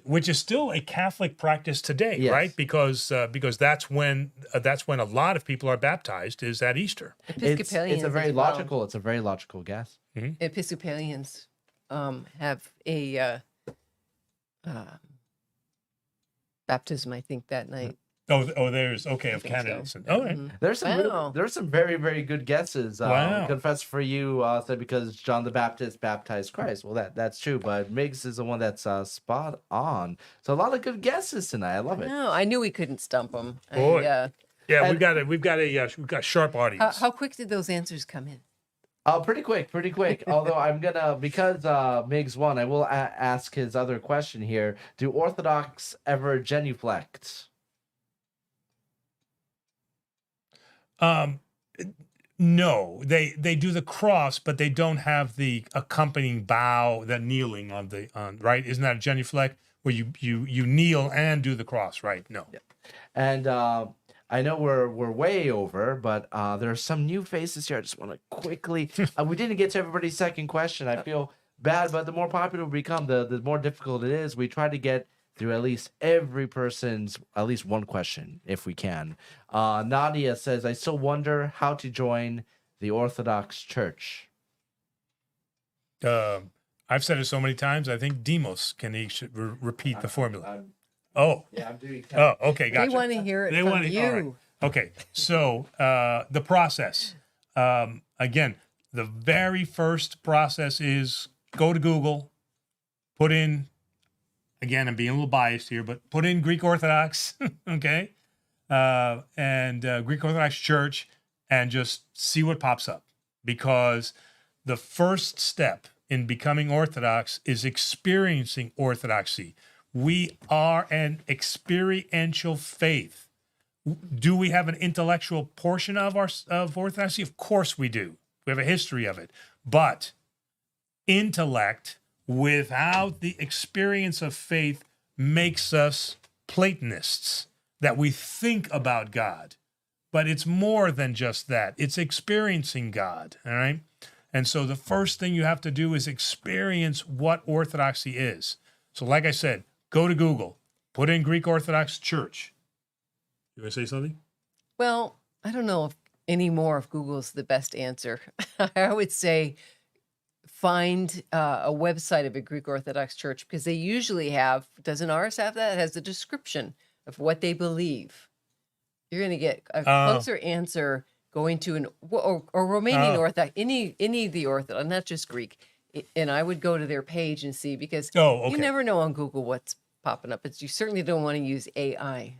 A: Which is still a Catholic practice today,
C: Yes.
A: right? Because that's when a lot of people are baptized is at Easter.
B: Episcopalians
C: it's a very
B: as well.
C: logical. It's a very logical guess.
B: Episcopalians have a baptism, I think, that night.
A: There's okay of
B: think so.
A: candidates. All right.
C: There's some
B: Wow.
C: there's some very, very good guesses.
A: Wow.
C: Confess for you said because John the Baptist baptized Christ. Well, that's true, but Miggs is the one that's spot on. So a lot of good guesses tonight. I love it.
B: No, I knew we couldn't stump him.
A: Boy. Yeah,
C: And-
A: we've got a sharp audience.
B: How quick did those answers come in?
C: Pretty quick. Although I'm gonna, because Miggs won, I will ask his other question here. Do Orthodox ever genuflect?
A: No, they do the cross, but they don't have the accompanying bow, the kneeling on right. Isn't that a genuflect where you kneel and do the cross? Right? No.
C: And I know we're way over, but there are some new faces here. I just want to quickly. We didn't get to everybody's second question. I feel bad, but the more popular we become, the more difficult it is. We try to get through at least every person's at least one question if we can. Nadia says, "I still wonder how to join the Orthodox Church."
A: I've said it so many times. I think Demos should repeat the formula.
C: I'm doing.
A: Oh, okay, gotcha.
B: They want to hear it
A: They
B: from
A: wanna-
B: you.
A: all right. Okay, so the process. Again, the very first process is go to Google, put in, again, I'm being a little biased here, but put in Greek Orthodox, okay, and Greek Orthodox Church, and just see what pops up. Because the first step in becoming Orthodox is experiencing Orthodoxy. We are an experiential faith. Do we have an intellectual portion of Orthodoxy? Of course we do. We have a history of it. But intellect without the experience of faith makes us Platonists, that we think about God. But it's more than just that. It's experiencing God, all right? And so the first thing you have to do is experience what Orthodoxy is. So like I said, go to Google, put in Greek Orthodox Church. You want to say something?
B: Well, I don't know if anymore if Google's the best answer. I would say find a website of a Greek Orthodox church because they usually have, doesn't ours have that? It has a description of what they believe. You're going to get a closer answer going to an or Romanian Orthodox, any of the Orthodox, not just Greek. And I would go to their page and see because you never know on Google what's popping up. You certainly don't want to use AI.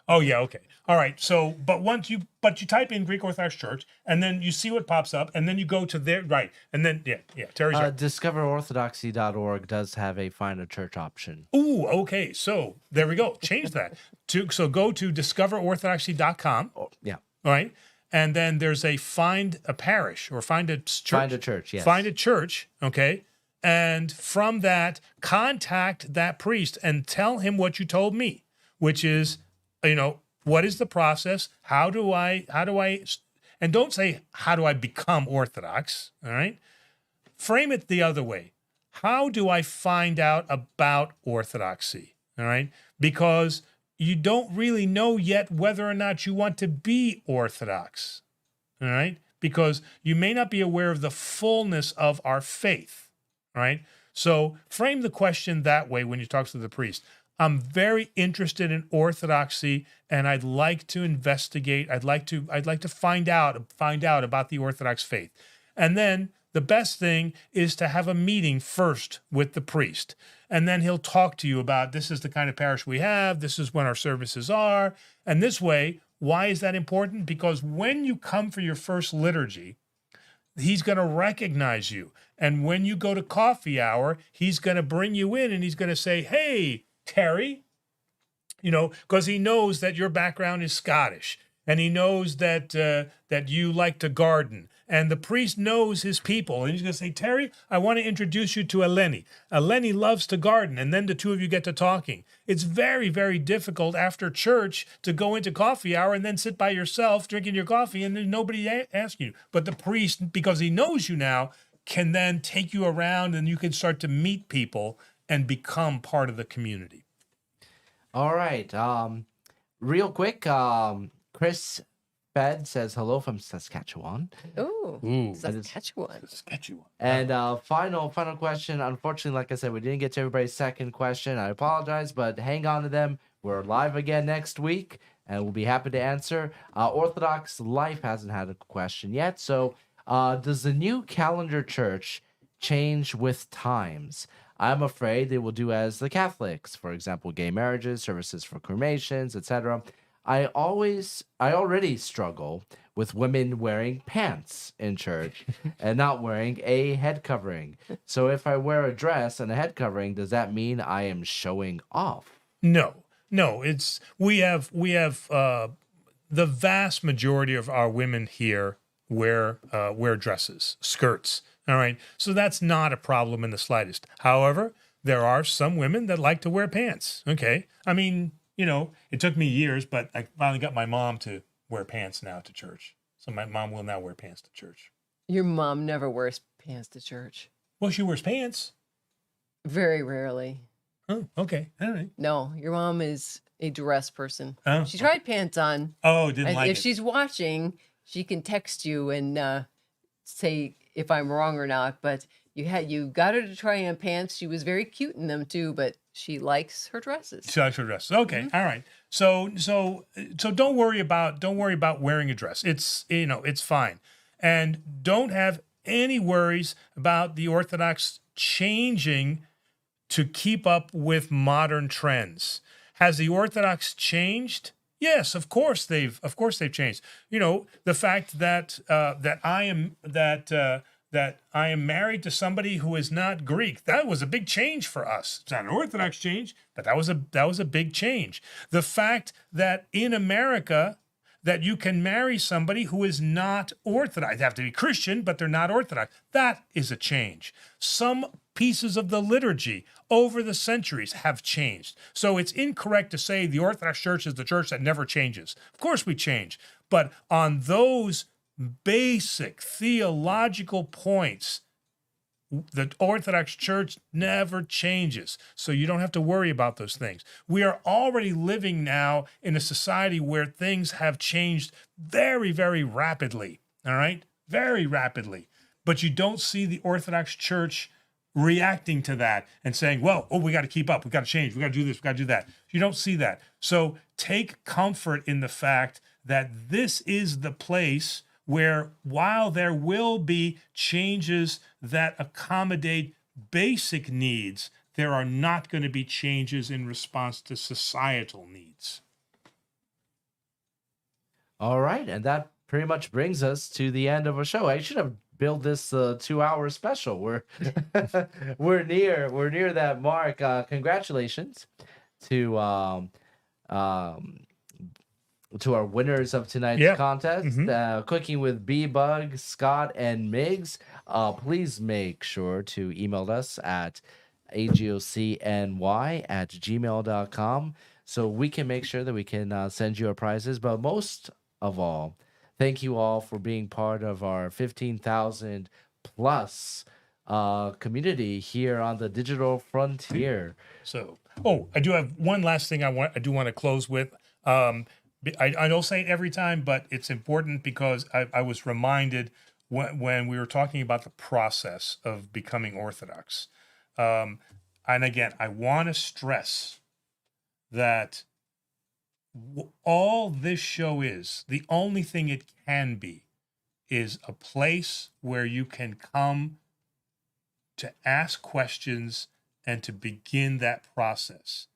A: Oh yeah, okay. All right. So, but you type in Greek Orthodox Church, and then you see what pops up, and then you go to their right, and then Terry's right.
C: DiscoverOrthodoxy.org does have a find a church option.
A: Ooh, okay. So there we go. Change that so go to discoverorthodoxy.com.
C: Yeah.
A: All right. And then there's a find a parish or find a church.
C: Find a church, yes.
A: Find a church, okay? And from that, contact that priest and tell him what you told me, which is, what is the process? How do I, and don't say, how do I become Orthodox, all right? Frame it the other way. How do I find out about Orthodoxy, all right? Because you don't really know yet whether or not you want to be Orthodox, all right? Because you may not be aware of the fullness of our faith, all right? So frame the question that way when you talk to the priest. I'm very interested in Orthodoxy, and I'd like to investigate. I'd like to find out about the Orthodox faith. And then the best thing is to have a meeting first with the priest. And then he'll talk to you about this is the kind of parish we have, this is when our services are. And this way, why is that important? Because when you come for your first liturgy, he's going to recognize you. And when you go to coffee hour, he's going to bring you in and he's going to say, hey, Terry, because he knows that your background is Scottish and he knows that that you like to garden. And the priest knows his people. And he's going to say, Terry, I want to introduce you to Eleni. Eleni loves to garden. And then the two of you get to talking. It's very, very difficult after church to go into coffee hour and then sit by yourself drinking your coffee and there's nobody asking you. But the priest, because he knows you now, can then take you around and you can start to meet people and become part of the community.
C: All right. Real quick, Chris Fed says hello from Saskatchewan.
B: Ooh,
C: I just-
B: Saskatchewan.
A: Saskatchewan.
C: And final question. Unfortunately, like I said, we didn't get to everybody's second question. I apologize, but hang on to them. We're live again next week, and we'll be happy to answer. Orthodox Life hasn't had a question yet. So, does the new calendar church change with times? I'm afraid they will do as the Catholics, for example, gay marriages, services for cremations, etc. I already struggle with women wearing pants in church and not wearing a head covering. So if I wear a dress and a head covering, does that mean I am showing off?
A: No, it's we have the vast majority of our women here wear dresses, skirts. All right, so that's not a problem in the slightest. However, there are some women that like to wear pants. Okay, I mean, it took me years, but I finally got my mom to wear pants now to church. So my mom will now wear pants to church.
B: Your mom never wears pants to church.
A: Well, she wears pants.
B: Very rarely.
A: Oh, okay, all right.
B: No, your mom is a dress person.
A: Oh,
B: She tried pants on.
A: oh, didn't like
B: If
A: it.
B: she's watching, she can text you and say if I'm wrong or not. But you got her to try on pants. She was very cute in them too, but she likes her dresses.
A: She likes her dress. Okay, all right. So don't worry about wearing a dress. It's fine, and don't have any worries about the Orthodox changing to keep up with modern trends. Has the Orthodox changed? Yes, of course they've changed. The fact that that I am married to somebody who is not Greek, that was a big change for us. It's not an Orthodox change, but that was a big change. The fact that in America that you can marry somebody who is not Orthodox. They have to be Christian, but they're not Orthodox. That is a change. Some pieces of the liturgy over the centuries have changed. So it's incorrect to say the Orthodox Church is the church that never changes. Of course we change. But on those basic theological points, the Orthodox Church never changes. So you don't have to worry about those things. We are already living now in a society where things have changed very, very rapidly. All right? Very rapidly. But you don't see the Orthodox Church reacting to that and saying, well, we got to keep up. We got to change. We got to do this. We got to do that. You don't see that. So take comfort in the fact that this is the place where, while there will be changes that accommodate basic needs, there are not going to be changes in response to societal needs.
C: All right, and that pretty much brings us to the end of our show. I should have built this 2-hour special. We're near that mark. Congratulations to our winners of tonight's contest, Cooking with B-Bug, Scott, and Migs. Please make sure to email us at agocny@gmail.com so we can make sure that we can send you our prizes. But most of all, thank you all for being part of our 15,000 plus community here on the digital frontier.
A: So, I do have one last thing I do want to close with. I don't say it every time, but it's important because I was reminded when we were talking about the process of becoming Orthodox. And again, I want to stress that all this show is, the only thing it can be, is a place where you can come to ask questions and to begin that process.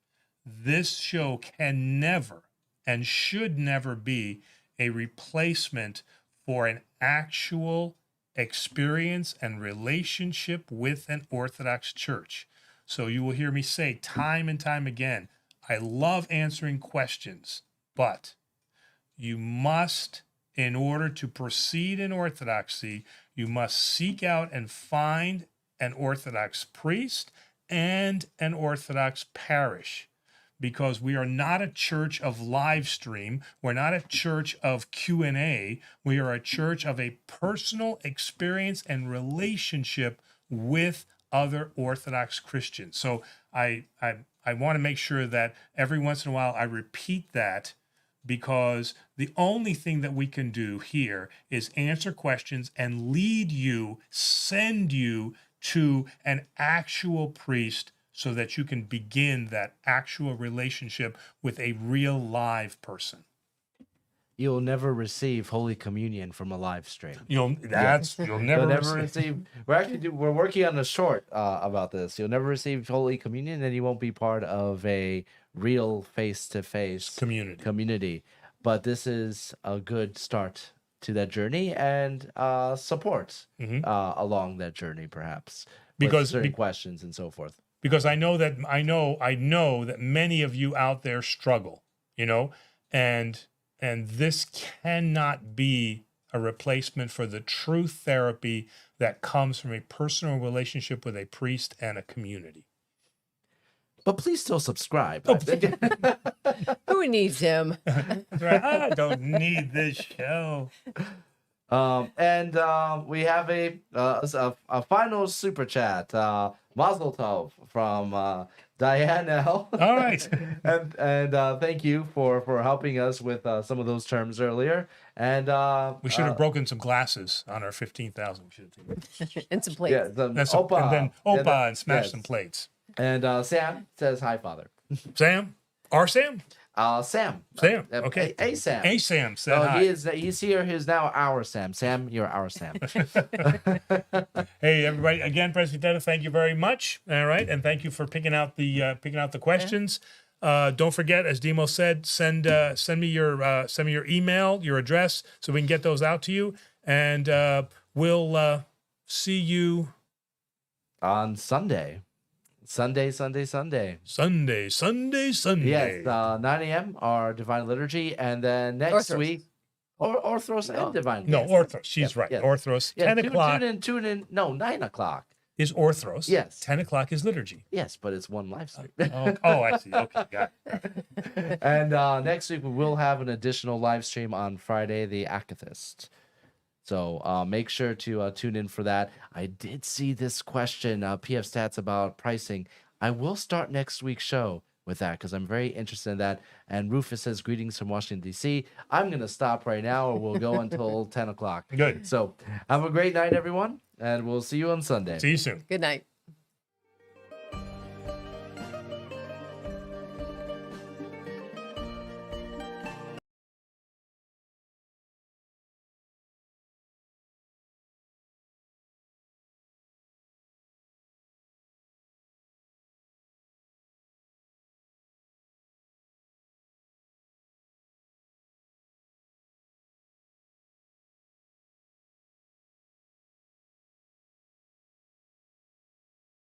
A: This show can never and should never be a replacement for an actual experience and relationship with an Orthodox church. So you will hear me say time and time again, I love answering questions, but you must, in order to proceed in Orthodoxy, you must seek out and find an Orthodox priest and an Orthodox parish. Because we are not a church of live stream. We're not a church of Q&A. We are a church of a personal experience and relationship with other Orthodox Christians. So I want to make sure that every once in a while I repeat that, because the only thing that we can do here is answer questions and lead you, send you to an actual priest so that you can begin that actual relationship with a real live person.
C: You'll never receive Holy Communion from a live stream.
A: You'll never
C: receive. We're working on a short about this. You'll never receive Holy Communion, and you won't be part of a real face-to-face community. But this is a good start to that journey and support along that journey, perhaps, with certain questions and so forth.
A: Because I know that many of you out there struggle, and this cannot be a replacement for the true therapy that comes from a personal relationship with a priest and a community.
C: But please still subscribe.
B: Who needs him?
A: That's right. I don't need this show.
C: And we have a final super chat. Mazel Tov from Diane L.
A: All right.
C: and thank you for helping us with some of those terms earlier. And
A: we should have broken some glasses on our 15,000. We should have
B: And some plates.
C: Yeah,
A: and then Opa and smash some plates.
C: And Sam says hi, Father.
A: Sam? Our Sam?
C: Sam.
A: Sam. Okay.
C: A Sam.
A: A Sam said
C: No,
A: hi.
C: he's here. He's now our Sam. Sam, you're our Sam.
A: Hey, everybody! Again, President, thank you very much. All right, and thank you for picking out the questions. Don't forget, as Demo said, send me your email, your address, so we can get those out to you, and we'll see you
C: on Sunday. Sunday.
A: Sunday.
C: Yes, 9 a.m. our Divine Liturgy, and then next
B: Orthros.
C: week, Orthros and Divine.
A: No, Orthros. She's right.
C: Yes.
A: Orthros.
C: Yeah,
A: 10 o'clock
C: Tune in. No, 9 o'clock.
A: is Orthros.
C: Yes.
A: 10 o'clock is liturgy.
C: Yes, but it's one live stream.
A: I see. Okay, got it.
C: And next week we will have an additional live stream on Friday, the Akathist. So make sure to tune in for that. I did see this question, PF Stats, about pricing. I will start next week's show with that because I'm very interested in that. And Rufus says, greetings from Washington, D.C. I'm going to stop right now or we'll go until 10 o'clock.
A: Good.
C: So have a great night, everyone. And we'll see you on Sunday.
A: See you soon.
B: Good night.